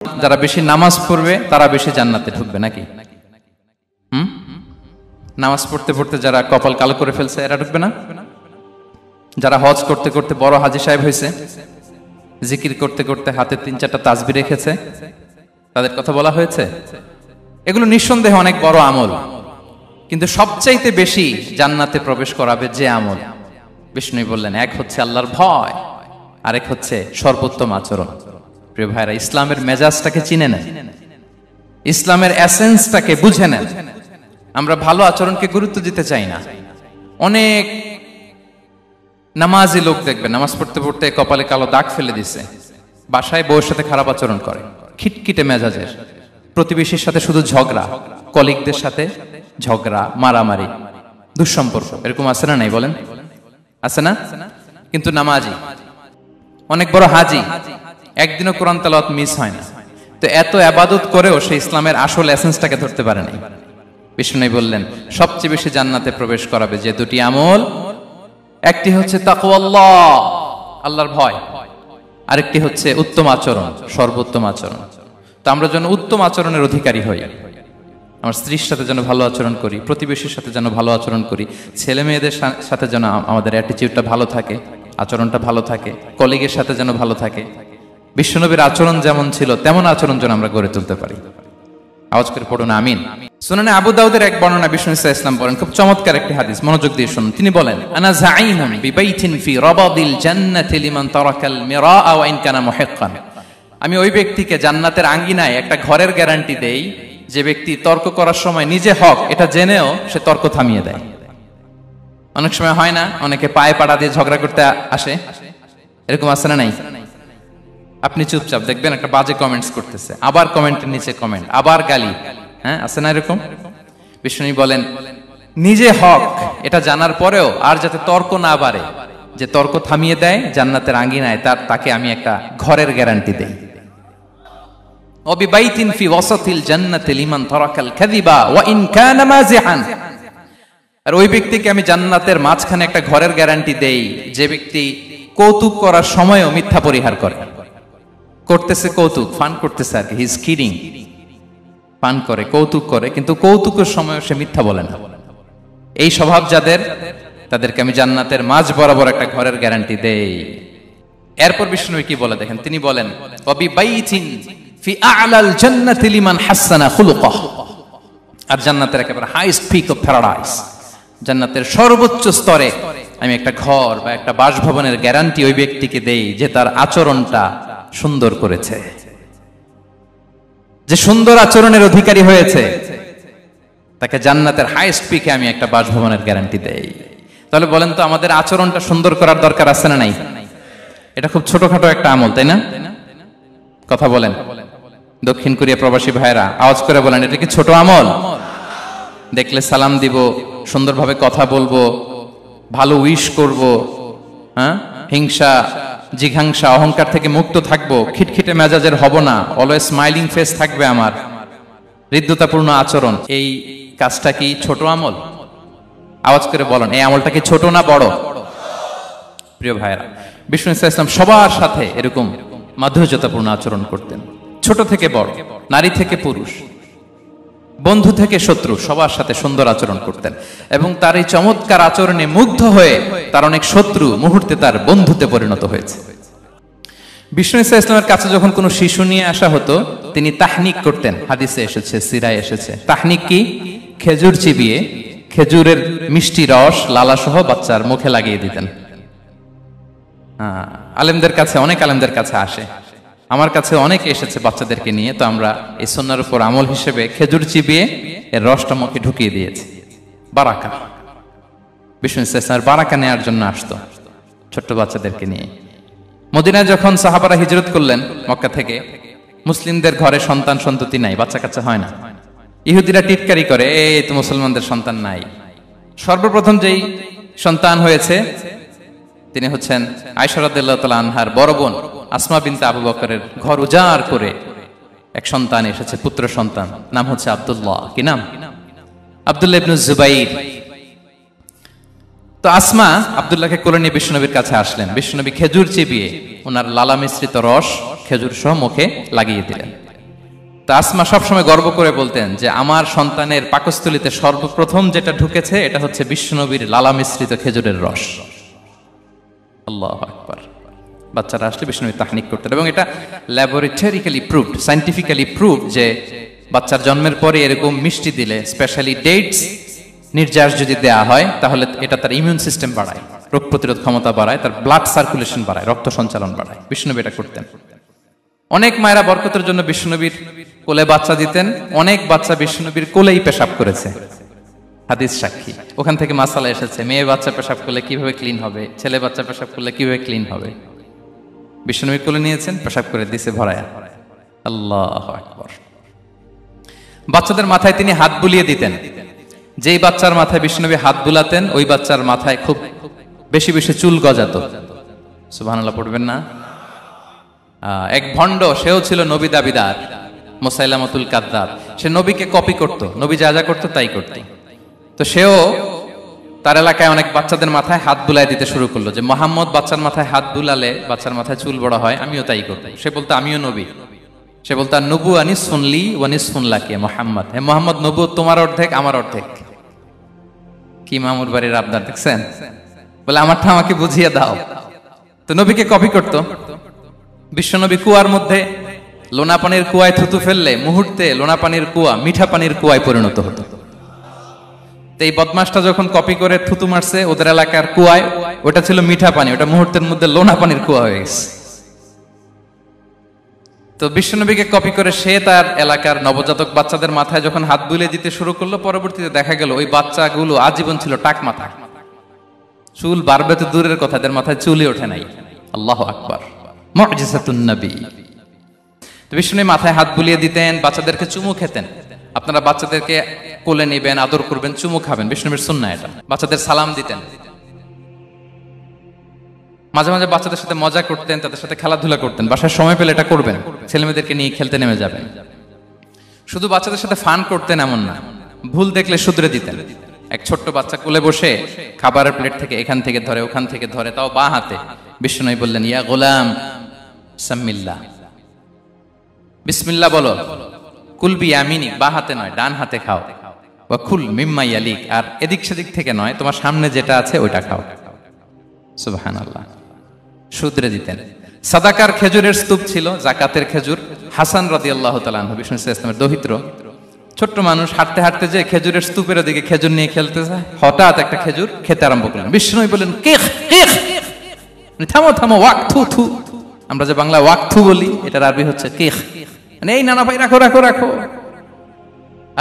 যারা বেশি নামাজ পড়বে তারা বেশি জান্নাতে ঢুকবে নাকি? নামাজ পড়তে পড়তে যারা কপাল কালো করে ফেলছে এরা ঢুকবে না? যারা হজ করতে করতে বড় হাজী সাহেব হয়েছে, জিকির করতে করতে হাতে 3-4টা তাসবিহ রেখেছে, তাদের কথা বলা হয়েছে। এগুলো নিঃসন্দেহে অনেক বড় আমল, কিন্তু সবচাইতে বেশি জান্নাতে প্রবেশ করাবে যে আমল, বিষ্ণু বললেন, এক হচ্ছে আল্লাহর ভয়, আরেক হচ্ছে সর্বোত্তম আচরণ। প্রিয় ভাইরা, ইসলামের মেজাজটাকে চিনে নেন, ইসলামের এসেন্সটাকে বুঝে নেন। আমরা ভালো আচরণকে গুরুত্ব দিতে চাই না। অনেক নামাজি লোক দেখবেন নামাজ পড়তে পড়তে কপালে কালো দাগ ফেলে দিছে, বাসায় বউয়ের সাথে খারাপ আচরণ করে, খিটখিটে মেজাজের, প্রতিবেশীর সাথে শুধু ঝগড়া, কলিগদের সাথে ঝগড়া, মারামারি, দুঃসম্পর্ক, এরকম আছে না নাই বলেন? আছে না? কিন্তু নামাজি, অনেক বড় হাজি, একদিনও কোরআন তেলাওয়াত মিস হয় না, তো এত ইবাদত করেও সে ইসলামের আসল এসেন্সটাকে ধরতে পারে নাই। বিষ্ণু বললেন সবচেয়ে বেশি জান্নাতে প্রবেশ করাবে যে দুটি আমল, একটি হচ্ছে তাকওয়াল্লাহ, আল্লাহর ভয়, আরেকটি হচ্ছে উত্তম আচরণ, সর্বোত্তম আচরণ। তো আমরা যেন উত্তম আচরণের অধিকারী হই, আমার স্ত্রীর সাথে যেন ভালো আচরণ করি, প্রতিবেশীর সাথে যেন ভালো আচরণ করি, ছেলে মেয়েদের সাথে যেন আমাদের অ্যাটিটিউডটা ভালো থাকে, আচরণটা ভালো থাকে, কলিগের সাথে যেন ভালো থাকে। বিশ্বনবীর আচরণ যেমন ছিল তেমন আচরণ যেন আমরা গড়ে তুলতে পারি। আওয়াজ করে পড়ুন আমিন। সুনানে আবু দাউদের এক বর্ণনা বিষ্ণু ইসা ইসলাম বলেন, খুব চমৎকার একটি হাদিস, মনোযোগ দিয়ে শুনুন। তিনি বলেন, আনা যাঈনুন বিবাইতিন ফি রাবাদিল জান্নাতি লিমান তারাকাল মিরাআ ওয়া ইন কানা মুহিক্কান। আমি ওই ব্যক্তিকে জান্নাতের আঙ্গিনায় একটা ঘরের গ্যারান্টি দেই যে ব্যক্তি তর্ক করার সময় নিজে হক এটা জেনেও সে তর্ক থামিয়ে দেয়। অনেক সময় হয় না, অনেকে পায়ে পাড়া দিয়ে ঝগড়া করতে আসে, এরকম আছে না নাই? আপনি চুপচাপ দেখবেন একটা বাজে কমেন্টস করতেছে, আবার কমেন্টের নিচে কমেন্ট, আবার গালি, হ্যাঁ আছে না এরকম? বিষ্ণু বলেন নিজে হক এটা জানার পরেও আর যাতে তর্ক না বাড়ে, যে তর্ক থামিয়ে দেয় জান্নাতের আঙ্গিনায়, তাকে আমি একটা ঘরের গ্যারান্টি দেই। ওয়াবিবাইতিন ফি ওয়াসাতিল জান্নাতি লিমান তারাকাল কাযিবা ওয়া ইন কানা মাযিহান। আর ওই ব্যক্তিকে আমি জান্নাতের মাঝখানে একটা ঘরের গ্যারান্টি দেই যে ব্যক্তি কৌতুক করার সময়ও মিথ্যা পরিহার করে। করতেছে কৌতুক, ফান করতেছে আর কি, হি ইজ কিডিং, ফান করে, কৌতুক করে, কিন্তু কৌতুকের সময়ও সে মিথ্যা বলে না। এই স্বভাব যাদের, তাদেরকে আমি জান্নাতের মাঝ বরাবর একটা ঘরের গ্যারান্টি দেই। এরপর বিষ্ণু কি বলে দেখেন, তিনি বলেন ওয়াবিবাইতিন ফি আ'লাল জান্নাতি লিমান হাসানা খুলুকাহ। আর জান্নাতের একেবারে হাইস্ট পিক অফ প্যারাডাইস, জান্নাতের সর্বোচ্চ স্তরে আমি একটা ঘর বা একটা বাসভবনের গ্যারান্টি ওই ব্যক্তিকে দেই যে তার আচরণটা সুন্দর করেছে, যে সুন্দর আচরণের অধিকারী হয়েছে, তাকে জান্নাতের হাইস্ট পিকে আমি একটা বাসভবনের গ্যারান্টি দেই। তাহলে বলেন তো আমাদের আচরণটা সুন্দর করার দরকার আছে না নাই? এটা খুব ছোটখাটো একটা আমল, তাই না? কথা বলেন দক্ষিণ কোরিয়া প্রবাসী ভাইরা, আওয়াজ করে বলেন এটা কি ছোট আমল? দেখলে সালাম দিব, সুন্দরভাবে কথা বলবো, ভালো উইশ করব, হ্যাঁ, হিংসা জিঘাংসা অহংকার থেকে মুক্ত থাকবো, খিটখিটে মেজাজের হব না, অলওয়েজ স্মাইলিং ফেস থাকবে আমার, হৃদ্যতাপূর্ণ আচরণ। এই কাজটা কি ছোট আমল? আওয়াজ করে বলেন এই আমলটা কি ছোট না বড়? প্রিয় ভাইরা, বিষ্ণু ইসলাম সবার সাথে এরকম মাধুর্যতাপূর্ণ আচরণ করতেন, ছোট থেকে বড়, নারী থেকে পুরুষ, বন্ধু থেকে শত্রু, সবার সাথে সুন্দর আচরণ করতেন। এবং তার এই চমৎকার আচরণে মুগ্ধ হয়ে তার অনেক শত্রু মুহূর্তে তার বন্ধুতে পরিণত হয়েছে। বিষ্ণু ইসলামের কাছে যখন কোনো শিশু নিয়ে আসা হতো তিনি তাহনিক করতেন, হাদিসে এসেছে, সিরায় এসেছে। তাহনিক কি? খেজুর চিবিয়ে খেজুরের মিষ্টি রস লালা সহ বাচ্চার মুখে লাগিয়ে দিতেন। আলেমদের কাছে, অনেক আলেমদের কাছে আসে, আমার কাছে অনেকে এসেছে বাচ্চাদেরকে নিয়ে, তো আমরা এই সুন্নাহর উপর আমল হিসেবে খেজুর চিবিয়ে এর রসটা মুখে ঢুকিয়ে দিয়েছি। বারাকা, বিষ্ণু ইসলামের বারাকা নেওয়ার জন্য আসতো ছোট্ট বাচ্চাদেরকে নিয়ে। মদিনায় যখন সাহাবারা হিজরত করলেন মক্কা থেকে, মুসলিমদের ঘরে সন্তান সন্ততি নাই, বাচ্চা কাচ্চা হয় না। ইহুদিরা টিটকারি করে, এই তো মুসলমানদের সন্তান নাই। সর্বপ্রথম যেই সন্তান হয়েছে তিনি হচ্ছেন আয়েশা রাদিয়াল্লাহু তাআলা আনহার বড় বোন আসমা বিনতে আবু বকরের ঘর উজাড় করে এক সন্তান এসেছে, পুত্র সন্তান, নাম হচ্ছে আব্দুল্লাহ। কি নাম? আব্দুল্লাহ ইবনে জুবাইর। তো আসমা আব্দুল্লাহকে কোলে নিয়ে বিশ্বনবীর কাছে আসলেন। বিশ্বনবী খেজুর চিবিয়ে ওনার লালা মিশ্রিত রস খেজুর সহ মুখে লাগিয়ে দিলেন। তা আসমা সবসময় গর্ব করে বলতেন যে আমার সন্তানের পাকস্থলীতে সর্বপ্রথম যেটা ঢুকেছে এটা হচ্ছে বিশ্বনবীর লালা মিশ্রিত খেজুরের রস। আল্লাহু আকবার। বাচ্চারা আসলে বিশ্বনবী তাহনিক করতেন এবং এটা ল্যাবরেটরিক্যালি প্রুভড, সায়েন্টিফিক্যালি প্রুভড যে বাচ্চার জন্মের পরে এরকম মিষ্টি দিলে, স্পেশালি ডেটস নির্যাস যদি দেয়া হয়, তাহলে এটা তার ইমিউন সিস্টেম বাড়ায়, রোগ প্রতিরোধ ক্ষমতা বাড়ায়, তার ব্লাড সার্কুলেশন বাড়ায়, রক্ত সঞ্চালন বাড়ায়। বিশ্বনবী এটা করতেন। অনেক মায়েরা বরকতের জন্য বিশ্বনবীর কোলে বাচ্চা দিতেন। অনেক বাচ্চা বিশ্বনবীর কোলেই পেশাব করেছে, হাদিস সাক্ষী। ওখান থেকে মাসালা এসেছে, মেয়ে বাচ্চা পেশাব করলে কিভাবে ক্লিন হবে, ছেলে বাচ্চা পেশাব করলে কিভাবে ক্লিন হবে। বিশ্বনবীর কোলে নিয়েছেন, পেশাব করে দিছে ভরায়া। আল্লাহু আকবার। বাচ্চাদের মাথায় তিনি হাত বুলিয়ে দিতেন। যেই বাচ্চার মাথায় বিশ্বনবী হাত বুলাতেন, ওই বাচ্চার মাথায় খুব বেশি বেশি চুল গজাতো। সুবহানাল্লাহ পড়বেন না? এক ভণ্ড, সেও ছিল নবী দাবিদার, মুসাইলামাতুল কাযযাব। সে নবীকে কপি করত, নবী যা যা করতো তাই করত। তো সেও তার এলাকায় অনেক বাচ্চাদের মাথায় হাত বুলাই দিতে শুরু করলো, যে মোহাম্মদ বাচ্চার মাথায় হাত বুলালে বাচ্চার মাথায় চুল বড় হয়, আমিও তাই করবো। সে বলতো আমিও নবী। সে বলতো নবু আনিস শুনলি ওয়ানিস শুনলাকে মোহাম্মদ, হে মোহাম্মদ, নবু তোমার অর্ধেক আমার অর্ধেক। কি মামুর বাড়ির আবদার দেখছেন? বলে আমারটা আমাকে বুঝিয়ে দাও। তো নবীকে কপি করতো। বিশ্বনবী কুয়ার মধ্যে লোনা পানির কুয়ায় থুতু ফেললে মুহূর্তে লোনা পানির কুয়া মিঠা পানির কুয়ায় পরিণত হতো। এই বদমাসটা যখন কপি করে থুতু মারছে ওদের এলাকার কুয়ায়, ওটা ছিল মিঠা পানি, ওটা মুহূর্তের মধ্যে লোনা পানির কুয়া হয়ে গেছে। তো বিশ্বনবীকে কপি করে সে তার এলাকার নবজাতক বাচ্চাদের মাথায় যখন হাত বুলিয়ে দিতে শুরু করলো, পরবর্তীতে দেখা গেল ওই বাচ্চাগুলো আজীবন ছিল টাক মাথা। চুল বাড়বে তো দূরের কথা, এদের মাথায় চুলই ওঠে নাই। আল্লাহু আকবার। মুজিজাতুন নবী। তো বিশ্বনবী মাথায় হাত বুলিয়ে দিতেন, বাচ্চাদেরকে চুমু খেতেন। আপনারা বাচ্চাদেরকে কোলে নেবেন, আদর করবেন, চুমু খাবেন, বিশ্বনবীর সুন্নাহ এটা। বাচ্চাদের সালাম দিতেন। মাঝে মাঝে বাচ্চাদের সাথে মজা করতেন, তাদের সাথে খেলাধুলা করতেন। বাসায় সময় পেলে এটা করবেন, ছেলেমেয়েদেরকে নিয়ে খেলতে নেমে যাবেন। শুধু বাচ্চাদের সাথে ফান করতেন এমন না, ভুল দেখলে শুধরে দিতেন। এক ছোট্ট বাচ্চা কোলে বসে খাবারের প্লেট থেকে এখান থেকে ধরে ওখান থেকে ধরে, তাও বাঁ হাতে। বিশ্বনবী বললেন, ইয়া গোলাম সাম্মিল্লাহ, বিসমিল্লাহ বলো। কুল বিয়ামিনিক, বাঁ হাতে নয় ডান হাতে খাও। ওয়া কুল মিম্মা ইয়ালিক, আর এদিক সেদিক থেকে নয়, তোমার সামনে যেটা আছে ওইটা খাও। সুবহানাল্লাহ। শুধরে দিতেন। সাদাকার খেজুরের স্তূপ ছিল, জাকাতের খেজুর। হাসান রাদিয়াল্লাহু তাআলা আনহু, বিষ্ণু ইসলামের দহিত্র, ছোট্ট মানুষ, হাঁটতে হাঁটতে যে খেজুরের স্তূপের দিকে খেজুর নিয়ে খেলতে যায়, হঠাৎ একটা খেজুর খেতে আরম্ভ করলেন। বিষ্ণু বললেন, কেখ কেখ, থামো থামো, ওয়াক থু থু। আমরা যে বাংলা ওয়াক থু বলি, এটার আরবি হচ্ছে কেখ। মানে এই নানা ভাই রাখো রাখো রাখো।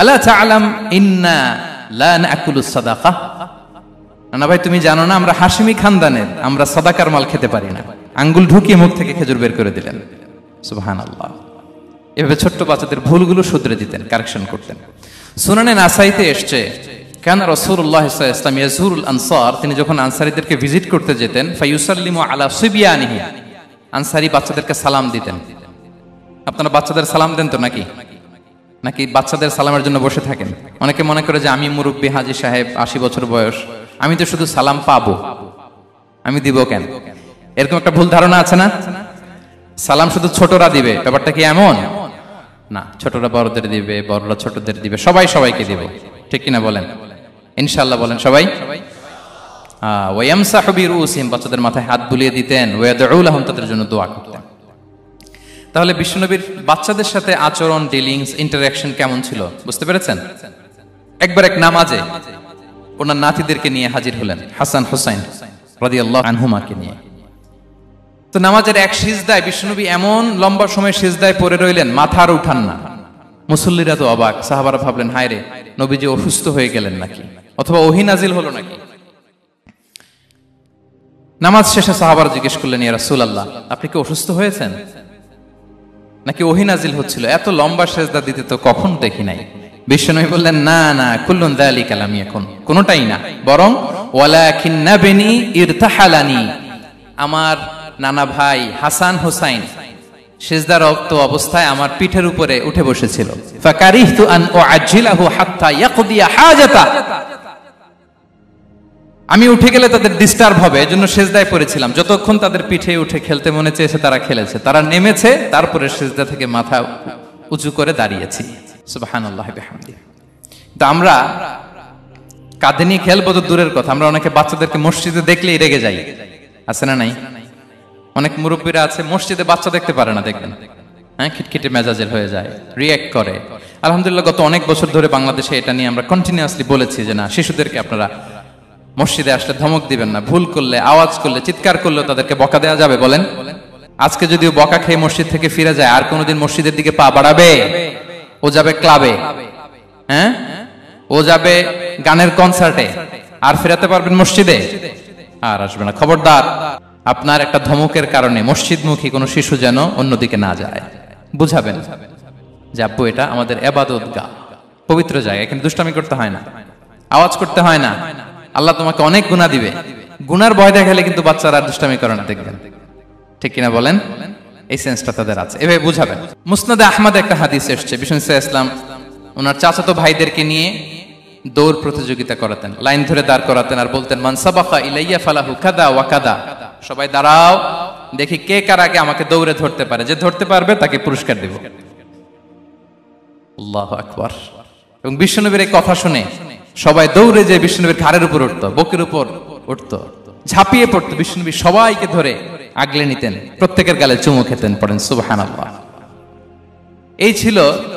আলা তাআলাম ইন্না লা নাকুলুস সাদাকা, নানা ভাই তুমি জানো না আমরা হাশিমি খানদানের, আমরা সাদাকার মাল খেতে পারি না। আঙ্গুল ঢুকিয়ে মুখ থেকে খেজুর বের করে দিলেন। সুবহানাল্লাহ। এভাবে ছোট্ট বাচ্চাদের ভুলগুলো শুধরে দিতেন, কারেকশন করতেন। সুনানে নাসাইতে এসছে, কেন রাসূলুল্লাহ সাল্লাল্লাহু আলাইহি ওয়াসাল্লাম ইয়াজুরুল আনসার, তিনি যখন আনসারীদেরকে ভিজিট করতে যেতেন, ফায়ুসাল্লিমু আলা সিবিয়ানিহি, আনসারী বাচ্চাদেরকে সালাম দিতেন। আপনারা বাচ্চাদের সালাম দেন তো নাকি? নাকি বাচ্চাদের সালামের জন্য বসে থাকেন? অনেকে মনে করে যে আমি মুরব্বী, হাজী সাহেব, 80 বছর বয়স, আমি তো শুধু সালাম পাবো, আমি দিব কেন? এরকম একটা ভুল ধারণা আছে না? সালাম শুধু ছোটরা দিবে, ব্যাপারটা কি এমন না? ছোটরা বড়দের দিবে, বড়রা ছোটদের দিবে, সবাই সবাইকে দিবে। ঠিক কিনা বলেন? ইনশাআল্লাহ বলেন সবাই। ওয়ায়ামসাহু বিরুসিহিম, বাচ্চাদের মাথায় হাত বুলিয়ে দিতেন। ওয়ায়াদউ লাহুম, তাদের জন্য দোয়া করতেন। তাহলে বিশ্বনবীর বাচ্চাদের সাথে আচরণ, ডিলিংস, ইন্টারঅ্যাকশন কেমন ছিল বুঝতে পেরেছেন? একবার এক নামাজে ওনার নাতিদেরকে নিয়ে হাজির হলেন, হাসান হুসাইন রাদিয়াল্লাহু আনহুমাকে নিয়ে। তো নামাজের এক সিজদায় বিশ্বনবী এমন লম্বা সময় সিজদায় পড়ে রইলেন, মাথা আর উঠান না। মুসল্লিরা তো অবাক, সাহাবারা ভাবলেন হায় রে, নবীজি অসুস্থ হয়ে গেলেন নাকি, অথবা ওহী নাজিল হলো নাকি। নামাজ শেষে সাহাবারা জিজ্ঞেস করলেন, ইয়া রাসূলুল্লাহ, আপনি কি অসুস্থ হয়েছেন নাকি ওহী নাজিল হচ্ছিল? এত লম্বা সিজদা দিতে তো কখন দেখি নাই। বিশ্বনবী বললেন, না না, কুল্লুন যালিকা লাম ইয়াকুন, কোনটাই না, বরং ওয়ালাকিন নাবনি ইরতাহালানি, আমার নানা ভাই হাসান হুসাইন সিজদারত অবস্থায় আমার পিঠের উপরে উঠে বসেছিল। ফাকারিহতু আন উআজ্জিলাহু হাত্তা ইয়াকদিয়া হাজাতা, আমি উঠে গেলে তাদের ডিস্টার্ব হবে, এজন্য সিজদায় পড়েছিলাম। যতক্ষণ তাদের পিঠে উঠে খেলতে মনে চেয়েছে তারা খেলেছে, তারা নেমেছে, তারপরে সিজদা থেকে মাথা উঁচু করে দাঁড়িয়েছি। সুবহানাল্লাহি বিহামদিহি। তো আমরা কাঁধে নিয়ে খেলবো তো দূরের কথা, আমরা অনেকে বাচ্চাদেরকে মসজিদে দেখলেই রেগে যাই, আছে না নাই? অনেক মুরব্বীরা আছে মসজিদে বাচ্চা দেখতে পারে না, দেখবেন হ্যাঁ, খিটখিটে মেজাজের হয়ে যায়, রিয়্যাক্ট করে। আলহামদুলিল্লাহ গত অনেক বছর ধরে বাংলাদেশে এটা নিয়ে আমরা কন্টিনিউয়াসলি বলেছি যে না, শিশুদেরকে আপনারা মসজিদে আসলে ধমক দিবেন না, ভুল করলে, আওয়াজ করলে, চিৎকার করলেও তাদেরকে বকা দেওয়া যাবে? বলেন। আজকে যদিও বকা খেয়ে মসজিদ থেকে ফিরে যায়, আর কোনোদিন মসজিদের দিকে পা বাড়াবে? ও যাবে ক্লাবে, হ্যাঁ, ও যাবে গানের কনসার্টে, আর ফেরাতে পারবেন মসজিদে? আর আসবে না। খবরদার, আপনার একটা ধমকের কারণে মসজিদমুখী কোনো শিশু যেন অন্যদিকে না যায়। বুঝাবেন যে আব্বু এটা আমাদের ইবাদতগাহ, পবিত্র জায়গা, এখানে দুষ্টামি করতে হয় না, আওয়াজ করতে হয় না, আল্লাহ তোমাকে অনেক গুনাহ দিবে। গুনার ভয় দেখালে কিন্তু বাচ্চারা দুষ্টামি করে না, দেখবেন, ঠিক কিনা বলেন? এই সেন্সটা তাদের আছে, এভাবে বুঝাবেন। মুসনাদে আহমদ একটা হাদিস এসেছে, বিষ্ণু ইসলাম ওনার চাচাতো ভাইদেরকে নিয়ে দৌড় প্রতিযোগিতা করাতেন, লাইন ধরে দাঁড় করাতেন আর বলতেন মান সাবাকা ইলাইয়া ফালাহু কাদা ওয়া কাদা, সবাই দাঁড়াও, দেখি কে কার আগে আমাকে দৌড়ে ধরতে পারে, যে ধরতে পারবে তাকে পুরস্কার দেব। আল্লাহু আকবার। এবং বিশ্বনবীর এই কথা শুনে সবাই দৌড়ে যে বিশ্বনবীর ঘাড়ের উপর উঠতো, বুকের উপর উঠতো, ঝাঁপিয়ে পড়তো, বিশ্বনবী সবাইকে ধরে আগলে নিতেন, প্রত্যেকের গালে চুমু খেতেন। পড়েন সুবহানাল্লাহ। এই ছিল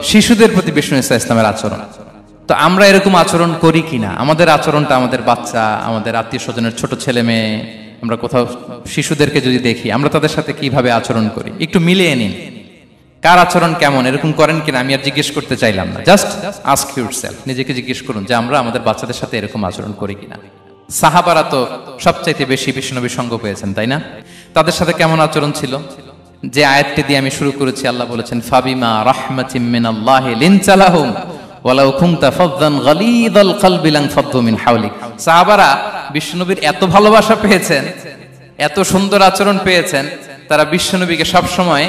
শিশুদের প্রতি বিষ্ণু ইসলামের আচরণ। তো আমরা এরকম আচরণ করি কিনা? আমাদের আচরণটা আমাদের বাচ্চা, আমাদের আত্মীয় স্বজনের ছোট ছেলে মেয়ে, আমরা কোথাও শিশুদেরকে যদি দেখি, আমরা তাদের সাথে কিভাবে আচরণ করি একটু মিলিয়ে নিন। কার আচরণ কেমন, এরকম করেন কিনা আমি আর জিজ্ঞেস করতে চাইলাম না, জাস্ট আস্ক ইউরসেলফ, নিজেকে জিজ্ঞেস করুন যে আমরা আমাদের বাচ্চাদের সাথে এরকম আচরণ করি কিনা। সাহাবারা তো সবচাইতে বেশি বিশ্বনবীর সঙ্গ পেয়েছেন, তাই না? তাদের সাথে কেমন আচরণ ছিল? যে আয়াতটি দিয়ে আমি শুরু করেছি, আল্লাহ বলেছেন ফাবিমা রাহমাতিম মিনাল্লাহি লিনতা লাহুম ওয়ালাউ কুনতা ফাযযান গালিযাল কলবি লানফাদ্দু মিন হাওলিক। সাহাবারা বিশ্বনবীর এত ভালোবাসা পেয়েছেন, এত সুন্দর আচরণ পেয়েছেন, তারা বিশ্বনবীকে সব সময়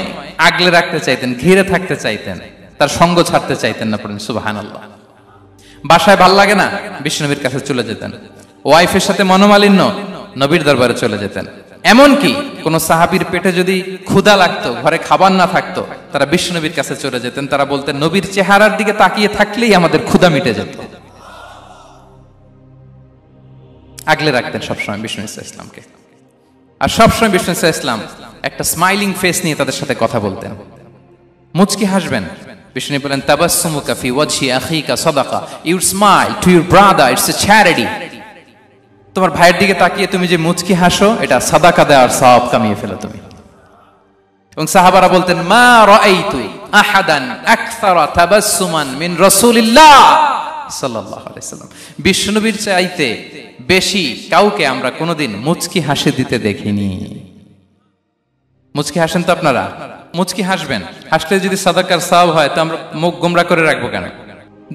আগলে রাখতে চাইতেন, ঘিরে থাকতে চাইতেন, তার সঙ্গ ছাড়তে চাইতেন না। পড়েন সুবহানাল্লাহ। বাসায় ভাল লাগে না, বিশ্বনবীর কাছে চলে যেতেন। ওয়াইফের সাথে মনোমালিন্য, নবীর দরবারে চলে যেতেন। এমনকি কোন সাহাবীর পেটে যদি ক্ষুধা লাগতো, ঘরে খাবার না থাকতো, তারা বিশ্বনবীর কাছে চলে যেতেন। তারা বলতেন নবীর চেহারার দিকে তাকিয়ে থাকলেই আমাদের ক্ষুধা মিটে যেত। আগলে রাখতেন সবসময় বিষ্ণু ইসলামকে। আর সবসময় বিষ্ণু ইসলাম একটা স্মাইলিং ফেস নিয়ে তাদের সাথে কথা বলতেন, মুচকি হাসবেন। বিষ্ণু বলেন তাবাসসুমুকা ফি ওয়াজহি আখিকা সাদাকা, you smile to your brother, it's a charity. তোমার ভাইয়ের দিকে তাকিয়ে তুমি যে মুচকি হাসো, এটা সাদাকা দেওয়ার সওয়াব কামিয়ে ফেলো তুমি। এবং সাহাবারা বলতেন মা রাআইতু আহাদান আকসারা তাবাসসুমান মিন রাসূলিল্লাহ সাল্লাল্লাহু আলাইহি ওয়াসাল্লাম। বিশ্বনবীর চাইতে বেশি কাউকে আমরা কোনোদিন মুচকি হাসি দিতে দেখিনি। মুচকি হাসেন তো আপনারা? মুচকি হাসবেন, হাসলে যদি সাদাকার সওয়াব হয় তো আমরা মুখ গোমরা করে রাখবো কেন?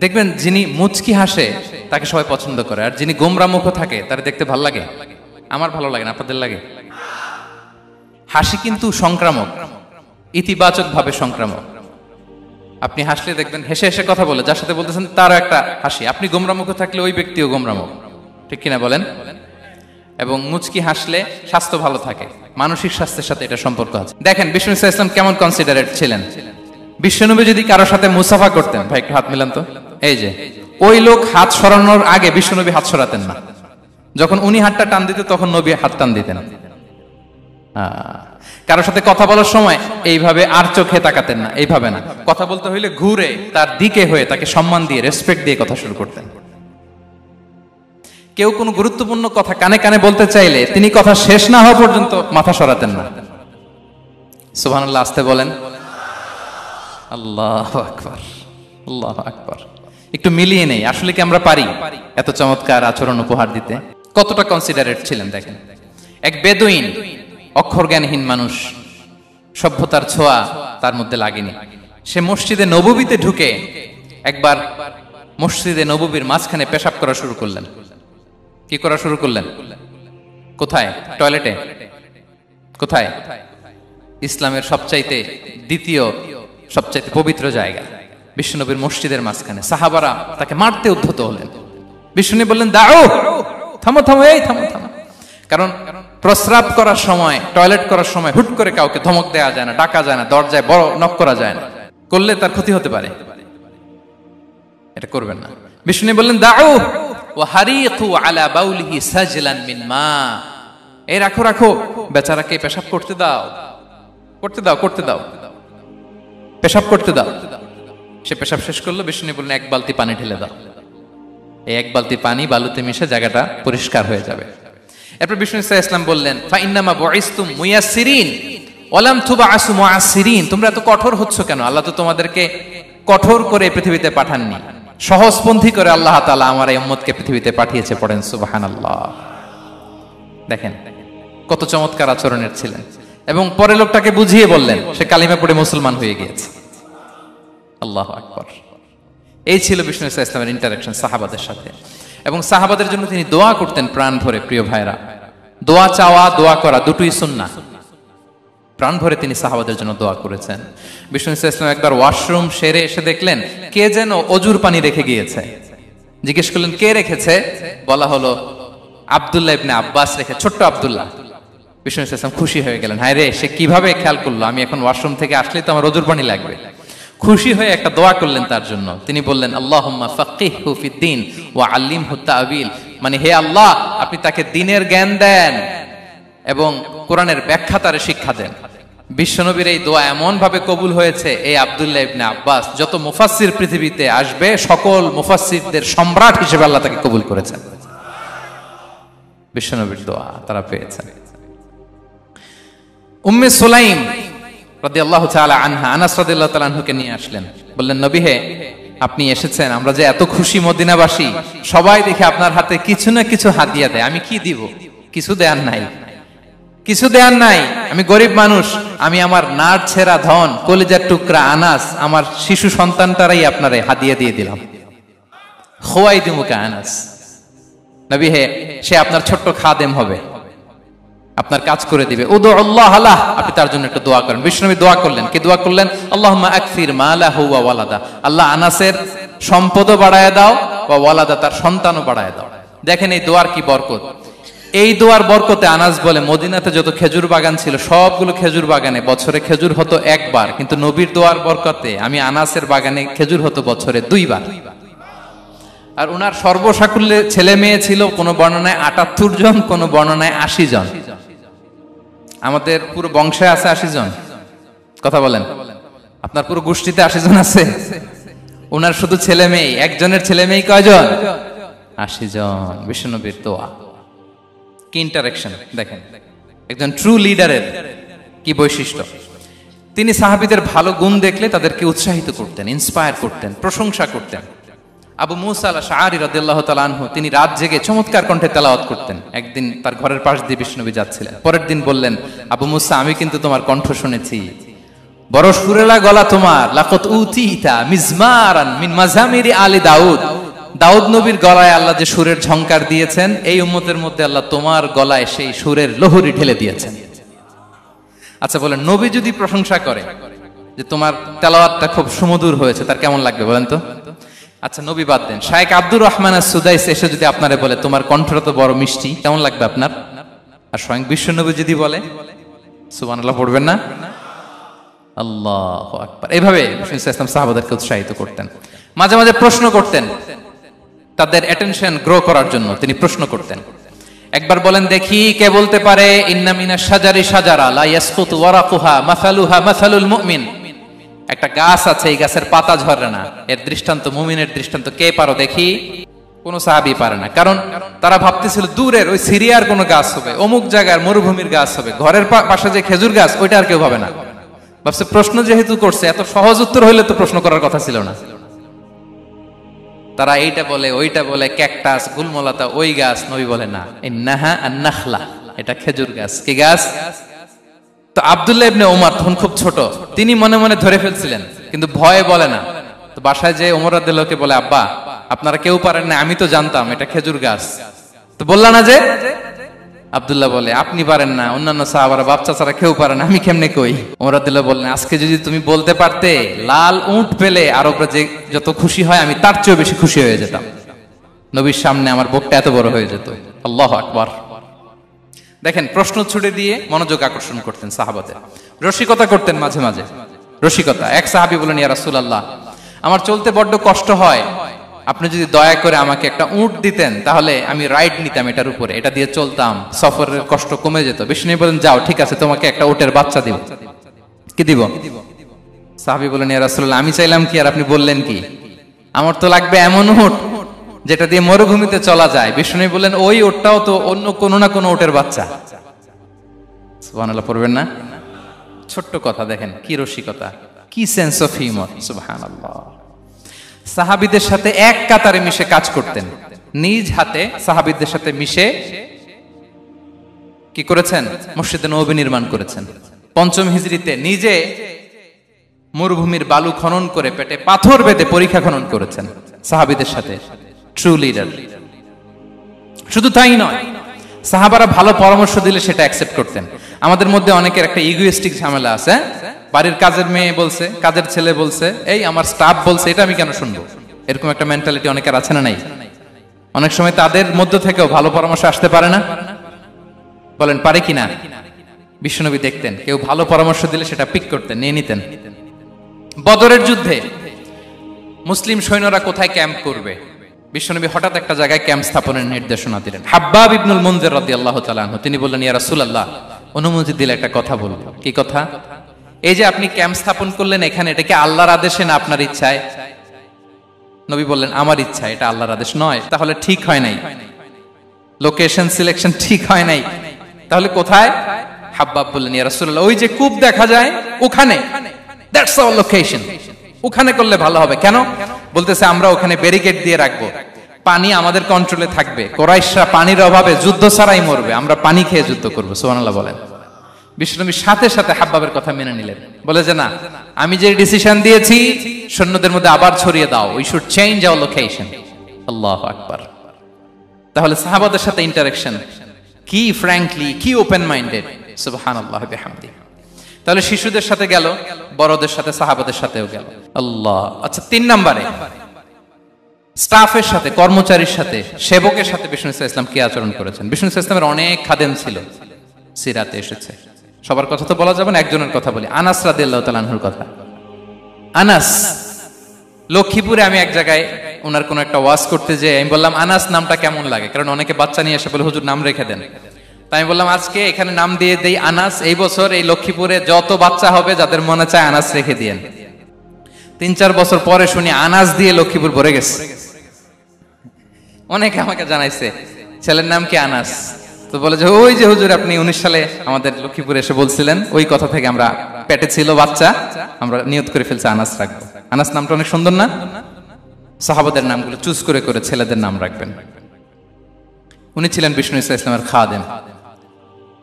দেখবেন যিনি মুচকি হাসে তাকে সবাই পছন্দ করে, আর যিনি গোমরা মুখ থাকে তার দেখতে ভালো লাগে। আমার ভালো লাগে না, আপনাদের লাগে? হাসি কিন্তু সংক্রামক, ইতিবাচক ভাবে সংক্রামক। আপনি হাসলে দেখবেন হেসে হেসে কথা বলে, যার সাথে বলতেছেন তারও একটা হাসি। আপনি গোমরা মুখ থাকলে ওই ব্যক্তিও গোমরা মুখ, ঠিক কিনা বলেন? এবং মুচকি হাসলে স্বাস্থ্য ভালো থাকে, মানসিক স্বাস্থ্যের সাথে এটা সম্পর্ক আছে। দেখেন বিষ্ণু ইসলাম কেমন কনসিডারেট ছিলেন। বিশ্বনবী যদি কারোর সাথে মুসাফা করতেন, ভাই একটু হাত মিলান তো, এই যে ওই লোক হাত সরানোর আগে বিশ্বনবী হাত সরাতেন না। যখন উনি হাতটা টান দিতেন তখন নবী হাত টান দিতেন। কারোর সাথে কথা বলার সময় এইভাবে আর চোখে তাকাতেন না, এইভাবে না। কথা বলতে হইলে ঘুরে তার দিকে হয়ে তাকে সম্মান দিয়ে, রেসপেক্ট দিয়ে কথা শুরু করতেন। কেউ কোনো গুরুত্বপূর্ণ কথা কানে কানে বলতে চাইলে তিনি কথা শেষ না হওয়া পর্যন্ত মাথা সরাতেন না। সুবহানাল্লাহ, আস্তে বলেন। আল্লাহু আকবার, আল্লাহু আকবার। একটু মিলিয়ে নেই, আসলে কি আমরা পারি এত চমৎকার আচরণ উপহার দিতে? কতটা কনসিডারেট ছিলেন দেখেন। এক বেদুইন, অক্ষর জ্ঞানহীন মানুষ, সভ্যতার ছোঁয়া তার মধ্যে লাগেনি। সে মসজিদে নববীতে ঢুকে একবার মসজিদে নববীর মাঝখানে পেশাব করা শুরু করলেন। কি করা শুরু করলেন? কোথায়? টয়লেটে? কোথায়? ইসলামের সবচাইতে দ্বিতীয় সবচাইতে পবিত্র জায়গা বিশ্বনবীর মসজিদের মাঝখানে। সাহাবারা তাকে মারতে উদ্ধত হলেন। বিশ্বনবী বললেন দাও, থামো থামো, এই থামো থামো। কারণ প্রস্রাব করার সময়, টয়লেট করার সময় হুট করে কাউকে ধমক দেওয়া যায় না, ডাকা যায় না, দরজায় বড় নক করা যায় না। করলে তার ক্ষতি হতে পারে, এটা করবেন না। বিষ্ণু বললেন দাউ ওয়া হারিকু আলা বাউলিহি সাজলান মিন মা, এই রাখো রাখো, বেচারাকে পেশাব করতে দাও, করতে দাও, করতে দাও, পেশাব করতে দাও। সে পেশাব শেষ করলো, বিষ্ণু বললেন এক বালতি পানি ঢেলে দাও। এই এক বালতি পানি বালুতে মিশে জায়গাটা পরিষ্কার হয়ে যাবে। এরপর বিষ্ণু ইসলাম বললেন ফা ইন্নামা বুইসতুম মুয়াসসিরিন ওয়ালাম তুবআসু মুআসসিরিন, তোমরা এত কঠোর হচ্ছ কেন? আল্লাহ তো তোমাদেরকে কঠোর করে পৃথিবীতে পাঠাননি, সহজপন্থী করে আল্লাহ তাআলা আমার এই উম্মতকে পৃথিবীতে পাঠিয়েছে। পড়েন সুবহানাল্লাহ। দেখেন কত চমৎকার আচরণের ছিলেন। এবং পরে লোকটাকে বুঝিয়ে বললেন, সে কালিমা পড়ে মুসলমান হয়ে গিয়েছে। আল্লাহু আকবার। এই ছিল বিষ্ণু ইসলামের ইন্টারাকশন সাহাবাদের সাথে। এবং সাহাবাদের জন্য তিনি দোয়া করতেন প্রাণ ভরে। প্রিয় ভাইরা, দোয়া চাওয়া, দোয়া করা দুটোই সুন্নাহ। প্রাণ ভরে তিনি সাহাবাদের জন্য দোয়া করেছেন। বিষ্ণু ইসলাম একবার ওয়াশরুম সেরে এসে দেখলেন কে যেন অজুর পানি রেখে গিয়েছে। জিজ্ঞেস করলেন কে রেখেছে? বলা হলো আব্দুল্লাহ ইবনে আব্বাস রেখে, ছোট্ট আব্দুল্লাহ। বিষ্ণু ইসলাম খুশি হয়ে গেলেন, হায় রে, সে কিভাবে খেয়াল করলো, আমি এখন ওয়াশরুম থেকে আসলেই তো আমার অজুর পানি লাগবে। খুশি হয়ে একটা দোয়া করলেন তার জন্য। তিনি বললেন আল্লাহুম্মা ফাক্কিহহু ফিদ্দীন ওয়া আল্লিমহু তা'ওয়িল, মানে হে আল্লাহ, আপনি তাকে দ্বীনের জ্ঞান দেন এবং কোরআনের ব্যাখ্যা তারে শিক্ষা দেন। বিশ্বনবীর এই দোয়া এমন ভাবে কবুল হয়েছে, এই আব্দুল্লাহ ইবনে আব্বাস যত মুফাসসির পৃথিবীতে আসবে সকল মুফাসসিরদের সম্রাট হিসেবে আল্লাহ তাকে কবুল করেছেন। বিশ্বনবীর দোয়া তারা পেয়েছেন। উম্মে সুলাইম রাদিয়াল্লাহু তাআলা আনহা আনাস রাদিয়াল্লাহু তাআলা আনহুকে নিয়ে আসলেন, বললেন নবী হে, আপনি এসেছেন, আমরা যে এত খুশি মদিনাবাসী, সবাই দেখে আপনার হাতে কিছু না কিছু হাদিয়া দেয়, আমি কি দিব? কিছু দেয়ার নাই, কিছু দেয়ার নাই, আমি গরিব মানুষ, আমি আমার নার ছেঁড়া ধন, কলিজার টুকরা আনাস, আমার শিশু সন্তানটারাই আপনারে হাদিয়া দিয়ে দিলাম। খুয়াইদিমুকা আনাস, নবী হে, সে আপনার ছোট্ট খাদেম হবে, আপনার কাজ করে দিবে। উদু আল্লাহ আলাহ, আপনি তার জন্য একটু দোয়া করেন। বিষ্ণুনবী দোয়া করলেন, কি দোয়া করলেন? আল্লাহুম্মা আকসির মালাহু ওয়া ওয়ালাদা, আল্লাহ আনাসের সম্পদও বাড়ায় দাও, ওয়া ওয়ালাদা, তার সন্তানও বাড়ায় দাও। দেখেন এই দোয়ার কি বরকত। এই দোয়ার বরকতে আনাস বলে মদিনাতে যত খেজুর বাগান ছিল সবগুলো খেজুর বাগানে বছরে খেজুর হতো একবার, কিন্তু নবীর দোয়ার বরকতে আমি আনাসের বাগানে খেজুর হতো বছরে 2 বার। আর উনার সর্বসাকুল্যে ছেলে মেয়ে ছিল, কোন বর্ণনায় 78 জন, কোন বর্ণনায় 80 জন। আমাদের পুরো বংশে আছে 80 জন, কথা বলেন, আপনার পুরো গোষ্ঠীতে 80 জন আছে। উনার শুধু ছেলে মেয়ে, একজনের ছেলে মেয়ে কয়জন? 80 জন। বিশ্বনবীর দোয়া কি ইন্টারেকশন দেখেন, একজন ট্রু লিডারের কি বৈশিষ্ট্য। তিনি সাহাবীদের ভালো গুণ দেখলে তাদেরকে উৎসাহিত করতেন, ইন্সপায়ার করতেন, প্রশংসা করতেন। আবু মুসা আল-আশআরী রাদিয়াল্লাহু তাআলা আনহু, তিনি রাত জেগে চমৎকার কণ্ঠে তেলাওয়াত করতেন। একদিন তার ঘরের পাশ দিয়ে বিষ্ণুনবী যাচ্ছিলেন, পরের দিন বললেন, আবু মুসা, আমি কিন্তু তোমার কণ্ঠ শুনেছি, বড় সুরেলা গলা তোমার। লাকাত উতিতা মিজমারান মিন মাজামিরি আলি দাউদ, দাউদ নবীর গলায় আল্লাহ যে সুরের ঝংকার দিয়েছেন, এই উম্মতের মধ্যে আল্লাহ তোমার গলায় সেই সুরের লহরী ঢেলে দিয়েছেন। আচ্ছা বলেন, নবী যদি প্রশংসা করে যে তোমার তেলাওয়াতটা খুব সুমধুর হয়েছে, তার কেমন লাগবে বলেন তো? আচ্ছা নবী বাদ দেন, শায়েখ আব্দুর রহমান আস-সুদাইস এসে যদি আপনারে বলে তোমার কণ্ঠটা তো বড় মিষ্টি, কেমন লাগবে আপনার? আর স্বয়ং বিশ্বনবী যদি বলে, সুবহানাল্লাহ পড়বেন না? আল্লাহু আকবার। এইভাবে রাসূল সাল্লাল্লাহু আলাইহি ওয়াসাল্লাম সাহাবাদেরকে উৎসাহিত করতেন। মাঝে মাঝে প্রশ্ন করতেন, তাদের অ্যাটেনশন গ্রো করার জন্য তিনি প্রশ্ন করতেন। একবার বলেন দেখি, কে বলতে পারে ইন্না মিনাশ শাজারি শাজারা লা ইয়াসকুতু ওয়ারাকুহা মাসালুহা মাসালুল মুমিন, একটা গাছ আছে, এই গাছের পাতা ঝরে না, এর দৃষ্টান্ত মুমিনের দৃষ্টান্ত। কে পারো দেখি? কোন সাহাবী পারে না, কারণ তারা ভাবতেছিল দূরের ওই সিরিয়ার কোন গাছ হবে, অমুক জায়গার মরুভূমির গাছ হবে, ঘরের পাশে যে খেজুর গাছ ওইটা আর কেউ ভাবে না। ভাবছে প্রশ্ন যেহেতু করছে, এত সহজ উত্তর হইলে তো প্রশ্ন করার কথা ছিল না। তারা এইটা বলে, ওইটা বলে, ক্যাকটাস, গুলমলাতা, ওই গাছ। নবী বলে না, ইন্নাহা আন-নাখলা, এটা খেজুর গাছ। কি গাছ? তো আব্দুল্লাহ ইবনে ওমর তখন খুব ছোট, তিনি মনে মনে ধরে ফেলছিলেন, কিন্তু ভয়ে বলে না। তো বাসায় যে ওমর রাদিয়াল্লাহু আনহু বলে, আব্বা আপনারা কেউ পারেন না, আমি তো জানতাম এটা খেজুর গাছ, তো বললা না যে? আব্দুল্লাহ বলে, আপনি পারেন না, অন্যান্য সাহাবারা বাচ্চা ছাড়া কেউ পারে না, আমি কেমনে কই? ওমর রাদিয়াল্লাহু বললেন, আজকে যদি তুমি বলতে পারতে, লাল উট পেলে আরবরা যে যত খুশি হয় আমি তার চেয়েও বেশি খুশি হয়ে যেতাম। নবীর সামনে আমার বুকটা এত বড় হয়ে যেত। আল্লাহু আকবার। দেখেন প্রশ্ন ছুড়ে দিয়ে মনোযোগ আকর্ষণ করতেন সাহাবাদের, রসিকতা করতেন মাঝে মাঝে। রসিকতা। এক সাহাবী বলেন, ইয়া রাসূলুল্লাহ, আমার চলতে বড্ড কষ্ট হয়, আপনি যদি দয়া করে আমাকে একটা উট দিতেন তাহলে আমি রাইড নিতাম এটার উপরে, এটা দিয়ে চলতাম, সফরের কষ্ট কমে যেত। বিষ্ণু বলেন, যাও, ঠিক আছে, তোমাকে একটা উটের বাচ্চা দিব। কি দিব? সাহাবী বলেন, ইয়া রাসূলুল্লাহ, আমি চাইলাম কি আর আপনি বললেন কি? আমার তো লাগবে এমন উট যেটা দিয়ে মরুভূমিতে চলা যায়। বিষ্ণু বলেন, ওই উটটাও তো অন্য কোনো না কোনো উটের বাচ্চা। সুবহানাল্লাহ পড়বেন না? ছোট্ট কথা, দেখেন কি রসিকতা, কি সেন্স অফ হিউমার। সুবহানাল্লাহ। সাহাবীদের সাথে এক কাতারে মিশে কাজ করতেন, নিজ হাতে সাহাবীদের সাথে মিশে কি করেছেন? মসজিদে নববী নির্মাণ করেছেন। পঞ্চম হিজরিতে নিজে মরুভূমির বালু খনন করে পেটে পাথর বেঁধে পরীক্ষা খনন করেছেন সাহাবীদের সাথে। True leader. শুধু তাই নয়, সাহাবারা ভালো পরামর্শ দিলে সেটা অ্যাকসেপ্ট করতেন। আমাদের মধ্যে অনেকের একটা ইগোইস্টিক ঝামেলা আছে, বাড়ির কাজের মেয়ে বলছে, কাজের ছেলে বলছে, এই আমার স্টাফ বলছে, এটা আমি কেন শুনবো? এরকম একটা মেন্টালিটি অনেকের আছে না নাই? অনেক সময় তাদের মধ্য থেকেও ভালো পরামর্শ আসতে পারে না? বলেন পারে কিনা? বিশ্বনবী দেখতেন কেউ ভালো পরামর্শ দিলে সেটা পিক করতেন, নিয়ে নিতেন। বদরের যুদ্ধে মুসলিম সৈন্যরা কোথায় ক্যাম্প করবে, বিশ্বনবী হঠাৎ একটা জায়গায় ক্যাম্প স্থাপনের নির্দেশনা দিলেন। হাব্বাব ইবনুল মুনজির রাদিয়াল্লাহু তাআলা আনহু তিনি বললেন, ইয়া রাসূলুল্লাহ, অনুমতি দিলে একটা কথা বলবো। কি কথা? এই যে আপনি ক্যাম্প স্থাপন করলেন এখানে, এটা কি আল্লাহর আদেশে না আপনার ইচ্ছায়? নবী বললেন, আমার ইচ্ছা, এটা আল্লাহর আদেশ নয়। তাহলে ঠিক হয় নাই, লোকেশন সিলেকশন ঠিক হয় নাই। তাহলে কোথায়? হাব্বাব বললেন, ইয়া রাসূলুল্লাহ, ওই যে কূপ দেখা যায় ওখানে, দ্যাটস আওয়ার লোকেশন, ওখানে করলে ভালো হবে। কেন? বলতেছে, আমরা ওখানে ব্যারিকেড দিয়ে রাখবো, পানি আমাদের কন্ট্রোলে থাকবে, কুরাইশরা পানির অভাবে যুদ্ধ ছাড়াই মরবে, আমরা পানি খেয়ে যুদ্ধ করবো। সুবহানাল্লাহ বলেন। বিশ্বনবী সাথে সাথে হাব্বাবের কথা মেনে নিলেন, বলে যে না, আমি যে ডিসিশন দিয়েছি সৈন্যদের মধ্যে আবার ছড়িয়ে দাও, we should change our location. আল্লাহু আকবার। তাহলে সাহাবাদের সাথে ইন্টারেকশন কি ফ্র্যাঙ্কলি, কি ওপেন মাইন্ডেড। সুবহানাল্লাহ বিহামদি। তাহলে শিশুদের সাথে গেল, বড়দের সাথে, সাহাবাদের সাথেও গেল। আল্লাহ। আচ্ছা, 3 নম্বরে স্টাফের সাথে, কর্মচারীর সাথে, সেবকের সাথে বিষ্ণু ইসলাম কি আচরণ করেছেন? বিষ্ণু ইসলামের অনেক খাদেম ছিল, সিরাতে এসেছে। সবার কথা তো বলা যাবে না, একজনের কথা বলি, আনাস রাদিয়াল্লাহু তাআলা আনহুর কথা। আনাস, লক্ষ্মীপুরে আমি এক জায়গায় ওনার কোন একটা ওয়াজ করতে যেয়ে আমি বললাম, আনাস নামটা কেমন লাগে? কারণ অনেকে বাচ্চা নিয়ে এসে বলে, হুজুর নাম রেখে দেন। তাই আমি বললাম, আজকে এখানে নাম দিয়ে দেই আনাস। এই বছর এই লক্ষ্মীপুরে যত বাচ্চা হবে যাদের মনে চায় আনাস রেখে দিয়েন। 3-4 বছর পরে শুনি আনাস দিয়ে লক্ষ্মীপুর ভরে গেছে। অনেকে আমাকে জানাইছে ছেলের নাম কি আনাস। তো বলে যে, ওই যে হুজুর আপনি 19 সালে আমাদের লক্ষ্মীপুরে এসে বলছিলেন, ওই কথা থেকে আমরা, পেটে ছিল বাচ্চা, আমরা নিয়ত করে ফেলছি আনাস রাখবো। আনাস নামটা অনেক সুন্দর না? সাহাবাদের নামগুলো চুজ করে করে ছেলেদের নাম রাখবেন। উনি ছিলেন বিষ্ণু ইসলামের খাদেম।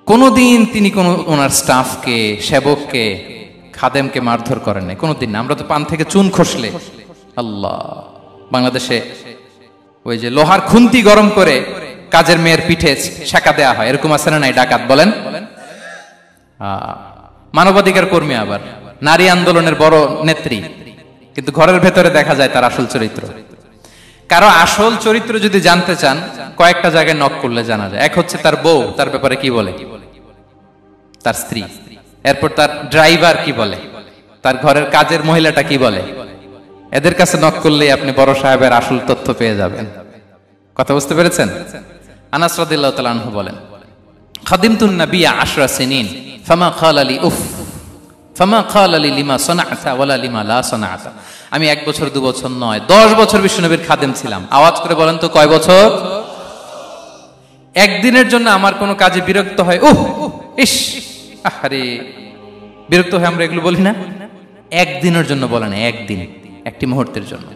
কোনদিন তিনি কোন ওনার স্টাফকে, সেবককে, খাদেমকে মারধর করেন নাই, কোনদিন না। আমরা তো পান থেকে চুন খসলে, আল্লাহ, বাংলাদেশে ওই যে লোহার খুন্তি গরম করে কাজের মেয়ের পিঠে শেখা দেয়া হয়, এরকম আছে না নাই? ডাকাত বলেন। মানবাধিকার কর্মী, আবার নারী আন্দোলনের বড় নেত্রী, কিন্তু ঘরের ভেতরে দেখা যায় তার আসল চরিত্র। কারো আসল চরিত্র যদি জানতে চান, কয়েকটা জায়গায় নক করলে জানা যায়। এক হচ্ছে তার বউ, তার ব্যাপারে কি বলে, তার স্ত্রী। এরপর তার ড্রাইভার কি বলে, তার ঘরের কাজের মহিলাটা কি বলে। এদের কাছে নক করলেই আপনি বড় সাহেবের আসল তথ্য পেয়ে যাবেন। কথা বুঝতে পেরেছেন? আনাস রাদিয়াল্লাহু তাআলা আনহু বলেন, খাদিমতুন নবিয়্যা 10 সিনিন ফামা ক্বালা লি উফ ফামা ক্বালা লি লিমা সানা'তা ওয়ালা লিমা লা সানা'তা। আমি 1 বছর 2 বছর নয়, 10 বছর বিশ্বনবীর খাদেম ছিলাম। আওয়াজ করে বলেন তো, কয় বছর? একদিনের জন্য আমার কোনো কাজে বিরক্ত হয়, ইস, আরে, বিরক্ত হয়, আমরা এগুলো বলি না? একদিনের জন্য বলে না, একদিন, একটি মুহূর্তের জন্য।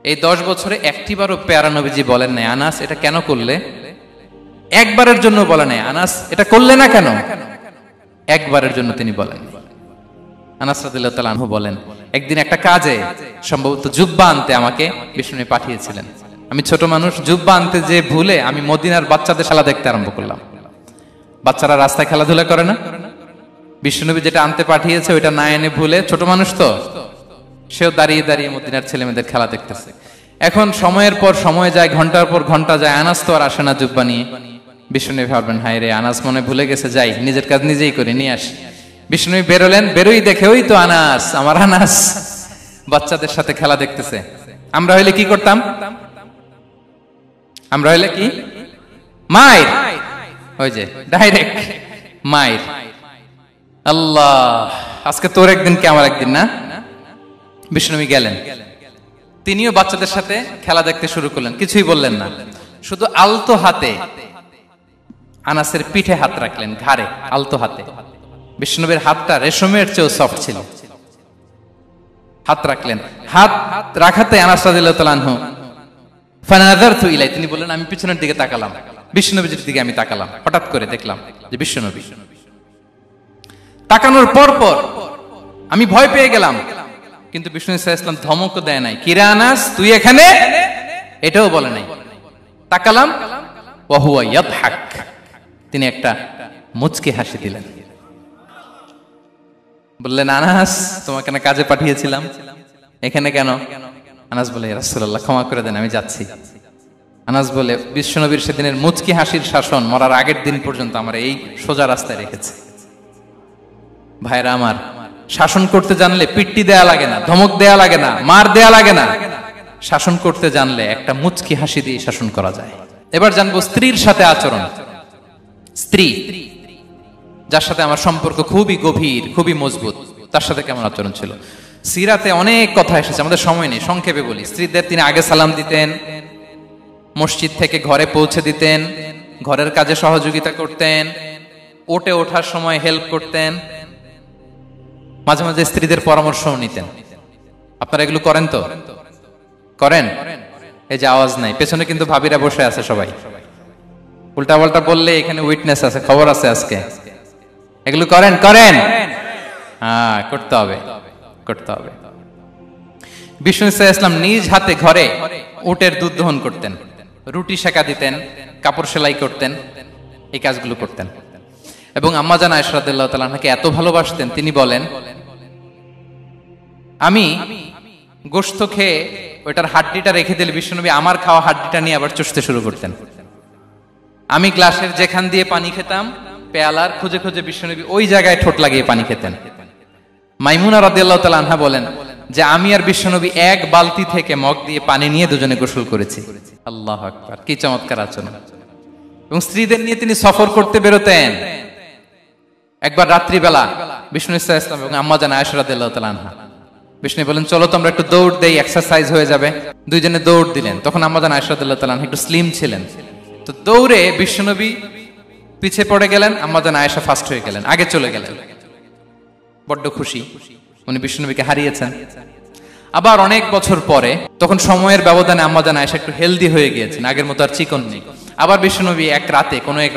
এই 10 বছরে একটিবারও প্যারা নবীজি বলেন নাই, আনাস এটা কেন করলে? একবারের জন্য বলে নাই, আনাস এটা করলে না কেন? একবারের জন্য তিনি বলেন। আনাস রাদিয়াল্লাহু তাআলা আনহু বলেন, একদিন একটা কাজে, সম্ভবত জুব্বা আনতে আমাকে বিষ্ণু পাঠিয়েছিলেন। আমি ছোট মানুষ, জুব্বা আনতে যে ভুলে আমি মদিনার বাচ্চাদের খেলা দেখতে আরম্ভ করলাম। বাচ্চারা রাস্তায় খেলাধুলা করে না? বিষ্ণুনবী যেটা আনতে পাঠিয়েছে ওইটা না এনে ভুলে, ছোট মানুষ তো, সেও দাঁড়িয়ে দাঁড়িয়ে মদিনার ছেলে মেয়েদের খেলা দেখতেছে। এখন সময়ের পর সময় যায়, ঘন্টার পর ঘন্টা যায়, আনাস তো আর আসে না জুব্বা নিয়ে। বিষ্ণুনবী ভাবলেন, হায় রে, আনাস মনে ভুলে গেছে, যাই নিজের কাজ নিজেই করে নিয়ে আসি। বিষ্ণু বেরোলেন, বেরোই দেখে ওই তো আনাস, আমার আনাস বাচ্চাদের সাথে খেলা দেখতেছে। আমরা হইলে কি করতাম? আমরা হইলে কি মায়ের, ওই যে ডাইরেক্ট মায়ের। আল্লাহ, আজকে তোর একদিন কে আমার একদিন না। বিষ্ণু গেলেন, তিনিও বাচ্চাদের সাথে খেলা দেখতে শুরু করলেন, কিছুই বললেন না, শুধু আলতো হাতে আনাসের পিঠে হাত রাখলেন, ঘাড়ে আলতো হাতে। বিষ্ণুবীর হাতটা রেশমের চেয়েও সফট ছিল। হাত রাখলেন, হাত রাখাতে আনাস রাদিয়াল্লাহু তাআলা আনহু ফানাযারতু ইলাই, তিনি বললেন আমি পিছনের দিকে তাকালাম, বিষ্ণুনবীর দিকে আমি তাকালাম, হঠাৎ করে দেখলাম যে বিষ্ণুনবী। তাকানোর পর পর আমি ভয় পেয়ে গেলাম, কিন্তু বিষ্ণু সাল্লাল্লাহু আলাইহি ওয়াসাল্লাম ধমক দেয় নাই, কিরে আনাস তুই এখানে, এটাও বলে নাই। তাকালাম, ওয়া হুয়া ইয়াদহাক, তিনি একটা মুচকি হাসি দিলেন। বললেন আনাস তোমাকে না কাজে পাঠিয়েছিলাম, এখানে কেন? আনাস বলে ইয়া রাসূলুল্লাহ ক্ষমা করে দেন, আমি যাচ্ছি। আনাস বলে বিশ্বনবীর সেদিনের মুচকি হাসির শাসন মরার আগের দিন পর্যন্ত আমার এই সোজা রাস্তায় রেখেছে। ভাইরা আমার, শাসন করতে জানলে পিট্টি দেয়া লাগে না, ধমক দেয়া লাগে না, মার দেয়া লাগে না। শাসন করতে জানলে একটা মুচকি হাসি দিয়ে শাসন করা যায়। এবার জানবো স্ত্রীর সাথে আচরণ। স্ত্রী যার সাথে আমার সম্পর্ক খুবই গভীর, খুবই মজবুত, তার সাথে কেমন আচরণ ছিল? সিরাতে অনেক কথা এসেছে, আমাদের সময় নেই, সংক্ষেপে বলি। স্ত্রীদের তিনি আগে সালাম দিতেন, মসজিদ থেকে ঘরে পৌঁছে দিতেন, ঘরের কাজে সহযোগিতা করতেন, ওঠে ওঠার সময় হেল্প করতেন, মাঝে মাঝে স্ত্রীদের পরামর্শও নিতেন। আপনারা এগুলো করেন তো? করেন? এই যে আওয়াজ নাই, পেছনে কিন্তু ভাবিরা বসে আছে সবাই। উল্টা পাল্টা বললে এখানে উইটনেস আছে, খবর আছে আজকে। এগুলো করেন? করেন? হ্যাঁ, করতে হবে, করতে হবে। বিষ্ণু সাল্লাল্লাহু আলাইহি ওয়াসাল্লাম নিজ হাতে ঘরে উটের দুধ দহন করতেন, রুটি সেকা দিতেন, কাপড় সেলাই করতেন, এই কাজগুলো করতেন। এবং আম্মা জান আয়েশা রাদিয়াল্লাহু তাআলা আনহাকে এত ভালোবাসতেন, তিনি বলেন আমি গোশত খেয়ে ওইটার হাড্ডিটা রেখে দিলে বিশ্বনবী আমার খাওয়া হাড্ডিটা নিয়ে আবার চুষতে শুরু করতেন। আমি গ্লাসের যেখান দিয়ে পানি খেতাম, পেয়ালার খুঁজে খুঁজে বিশ্বনবী ওই জায়গায় ঠোঁট লাগিয়ে পানি খেতেন। মাইমুনা রাদিয়াল্লাহু তাআলা আনহা বলেন যে আমি আর বিশ্বনবী এক বালতি থেকে মগ দিয়ে পানি নিয়ে দুজনে গোসল করেছি। আল্লাহু আকবার, কি চমৎকার আচরণ। এবং স্ত্রীদের নিয়ে তিনি সফর করতে বেরোতেন। একবার রাত্রিবেলা বিষ্ণু সাল্লাল্লাহু আলাইহি ওয়াসাল্লাম এবং আম্মা জান আয়েশা রাদিয়াল্লাহু তাআলা আনহা, বিষ্ণু বলেন চলো তো আমরা একটু দৌড় দেই, এক্সারসাইজ হয়ে যাবে। দুইজনে দৌড় দিলেন। তখন আম্মা জান আয়েশা রাদিয়াল্লাহু তাআলা আনহা একটু স্লিম ছিলেন, তো দৌড়ে বিশ্বনবী পিছে পড়ে গেলেন, আম্মা জান আয়েশা ফার্স্ট হয়ে গেলেন, আগে চলে গেলেন। বড্ড খুশি, উনি বিশ্বনবীকে হারিয়েছেন। আবার অনেক বছর পরে, তখন সময়ের ব্যবধানে আম্মা জান আয়েশা একটু হেলদি হয়ে গিয়েছেন, আগের মতো আর চিকন নেই। আবার বিশ্বনবী এক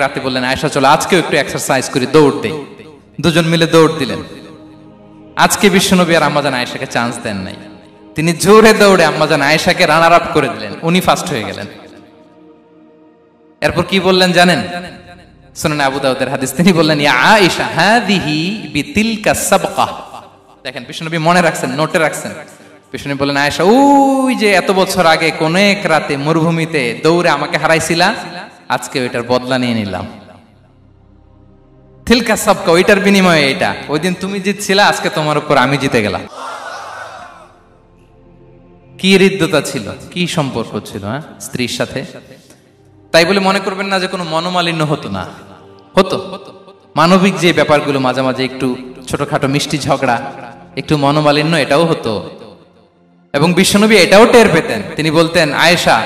রাতে বললেন আয়েশা চলো আজকেও একটু এক্সারসাইজ করি, দৌড় দেই। দুজন মিলে দৌড় দিলেন। আজকে বিশ্বনবী আর আম্মা জান আয়েশাকে চান্স দেন নাই, তিনি জোরে দৌড়ে আম্মা জান আয়েশাকে রানার আপ করে দিলেন, উনি ফার্স্ট হয়ে গেলেন। এরপর কি বললেন জানেন? সুনান আবু দাউদের হাদিস, তিনি বললেন ইয়া আয়েশা হাদিহি বিতিলকা সাবকা। দেখেন বিশ্বনবী মনে রাখছেন, নোটে রাখছেন। বিশ্বনবী বললেন আয়েশা ওই যে এত বছর আগে কোন এক রাতে মরুভূমিতে দৌড়ে আমাকে হারাইছিলা, আজকে ওইটার বদলা নিয়ে নিলাম। তিলকা সাবকা, ওইটার বিনিময়ে এটা। ওই দিন তুমি জিতছিলা, আজকে তোমার উপর আমি জিতে গেলাম। কি হৃদ্যতা ছিল, কি সম্পর্ক ছিল স্ত্রীর সাথে। তাই বলে মনে করবেন না যে কোনো মনোমালিন্য হতো না, হতো। মানবিক যে ব্যাপারগুলো মাঝে মাঝে একটু ছোটখাটো মিষ্টি ঝগড়া, একটু মনোমালিন্য, এটাও হতো। এবং বিশ্বনবী এটাও টের পেতেন। তিনি বলতেন আয়েশা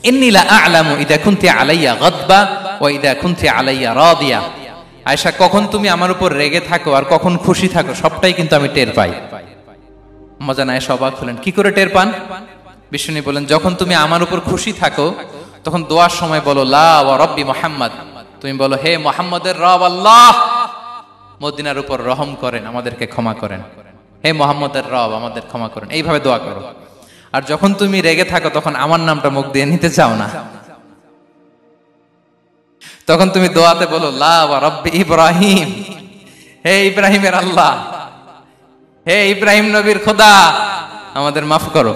ইন্নী লা আ'লামু ইযা কুনতি আলাইয়া গাদবা ওয়া ইযা কুনতি আলাইয়া রাদিয়া। আয়েশা কখন তুমি আমার উপর রেগে থাকো আর কখন খুশি থাকো সবটাই কিন্তু আমি টের পাই। আম্মা জান আয়েশা অবাক হলেন, কি করে টের পান? বিশ্বনবী বলেন যখন তুমি আমার উপর খুশি থাকো তখন দোয়ার সময় বলো লা ওয়া রাব্বি মুহাম্মদ, তুমি বলো হে মুহাম্মদের রব আল্লাহ মদিনার উপর রহম করেন, আমাদেরকে ক্ষমা করেন। হে মুহাম্মদের রব আমাদের ক্ষমা করেন, এইভাবে দোয়া করো। আর যখন তুমি রেগে থাকো তখন আমার নামটা মুখ দিয়ে নিতে চাও না, তখন তুমি দোয়াতে বলো লা ওয়া রাব্বি ইব্রাহিম, হে ইব্রাহিমের আল্লাহ, হে ইব্রাহিম নবীর খোদা আমাদের মাফ করো।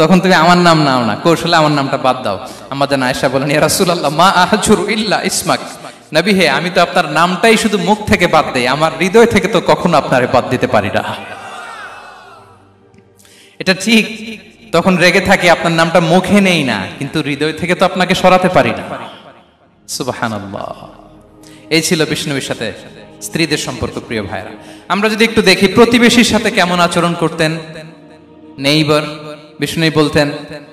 তখন তুমি আমার নাম নাও না, কৌশলে আমার নামটা বাদ দাও। আম্মা জান আয়েশা বলেন ইয়া রাসূলুল্লাহ মা আহজুরু ইল্লা ইসমাক, নবী হে, আমি তো আপনার নামটাই শুধু মুখ থেকে বাদ দেই, আমার হৃদয় থেকে তো কখনো আপনারে বাদ দিতে পারি না। এটা ঠিক, তখন রেগে থাকি, আপনার নামটা মুখে নেই না, কিন্তু হৃদয় থেকে তো আপনাকে সরাতে পারি না। সুবহানাল্লাহ। এই ছিল বিষ্ণুবীর সাথে স্ত্রীদের সম্পর্ক। প্রিয় ভাইরা, আমরা যদি একটু দেখি প্রতিবেশীর সাথে কেমন আচরণ করতেন নেইবার। বিষ্ণু বলতেন,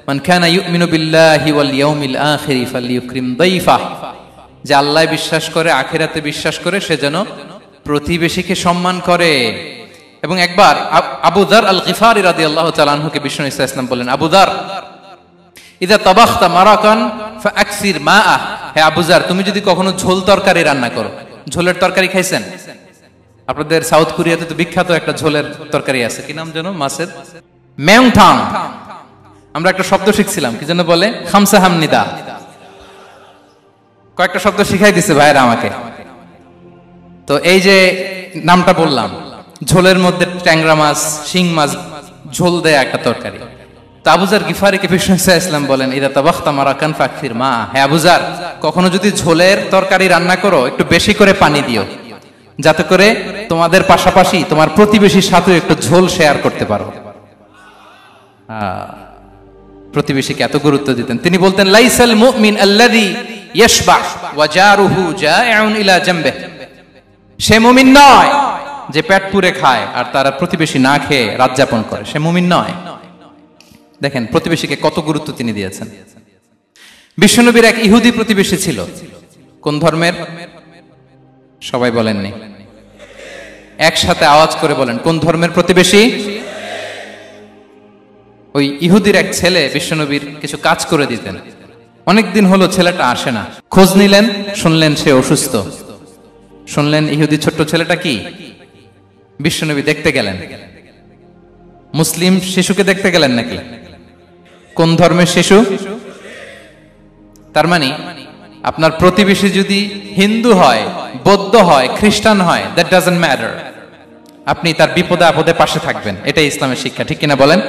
মান কানা ইউমিনু বিল্লাহি ওয়াল ইয়াউমিল আখিরি ফালইউকরিম দাইফাহ, যে আল্লাহ বিশ্বাস করে, আখিরাতে বিশ্বাস করে, সে যেন প্রতিবেশীকে সম্মান করে। এবং একবার আবু যার আল গিফারি রাদিয়াল্লাহু তাআলা আনহুকে বিষ্ণু ইসলাম বললেন, আবু যার, ইদা তাবাখতা মারাকান ফাআকসির মাআ, হে আবু যার, তুমি যদি কখনো ঝোল তরকারি রান্না করো, ঝোলের তরকারি খাইছেন? আপনাদের সাউথ কোরিয়াতে তো বিখ্যাত একটা ঝোলের তরকারি আছে, কি নাম যেন, মাছের মেয়ংথাং। আমরা একটা শব্দ শিখছিলাম, কি যেন বলে, খামসা হামনিদা। কয়েকটা শব্দ শিখাই দিছে ভাইরা আমাকে। তো এই যে নামটা বললাম, ঝোলের মধ্যে ট্যাংরা মাছ, শিং মাছ ঝোল দেয়া একটা তরকারি। তো আবু যার গিফারিকে বিষ্ণু ইসলাম বলেন, ইদা তাবাখতা মারাকান ফাকসির মা, হে আবু যার, কখনো যদি ঝোলের তরকারি রান্না করো, একটু বেশি করে পানি দিও, যাতে করে তোমাদের পাশাপাশি তোমার প্রতিবেশীর সাথে একটু ঝোল শেয়ার করতে পারো। প্রতিবেশীকে এত গুরুত্ব দিতেন। তিনি বলতেন, লাইসাল মুমিন আল্লাযী ইয়াশবা ওয়া জারুহু জাইউন ইলা জামবিহ, সে মুমিন নয় যে পেট পুরে খায় আর তার প্রতিবেশী না খেয়ে রাত যাপন করে, সে মুমিন নয়। দেখেন প্রতিবেশীকে কত গুরুত্ব তিনি দিয়েছেন। বিশ্বনবীর এক ইহুদি প্রতিবেশী ছিল। কোন ধর্মের? সবাই বলেননি, একসাথে আওয়াজ করে বলেন, কোন ধর্মের প্রতিবেশী? ওই ইহুদির এক ছেলে বিশ্বনবীর কিছু কাজ করে দিতেন। অনেকদিন হলো ছেলেটা আসে না। খোঁজ নিলেন, শুনলেন সে অসুস্থ। শুনলেন ইহুদি ছোট্ট ছেলেটা কি? বিশ্বনবী দেখতে গেলেন। মুসলিম শিশুকে দেখতে গেলেন নাকি? কোন ধর্মের শিশু? তার মানে আপনার প্রতিবেশী যদি হিন্দু হয়, বৌদ্ধ হয়, খ্রিস্টান হয়, দ্যাট ডাজন্ট ম্যাটার, আপনি তার বিপদে আপদে পাশে থাকবেন। এটাই ইসলামের শিক্ষা, ঠিক কিনা বলেন?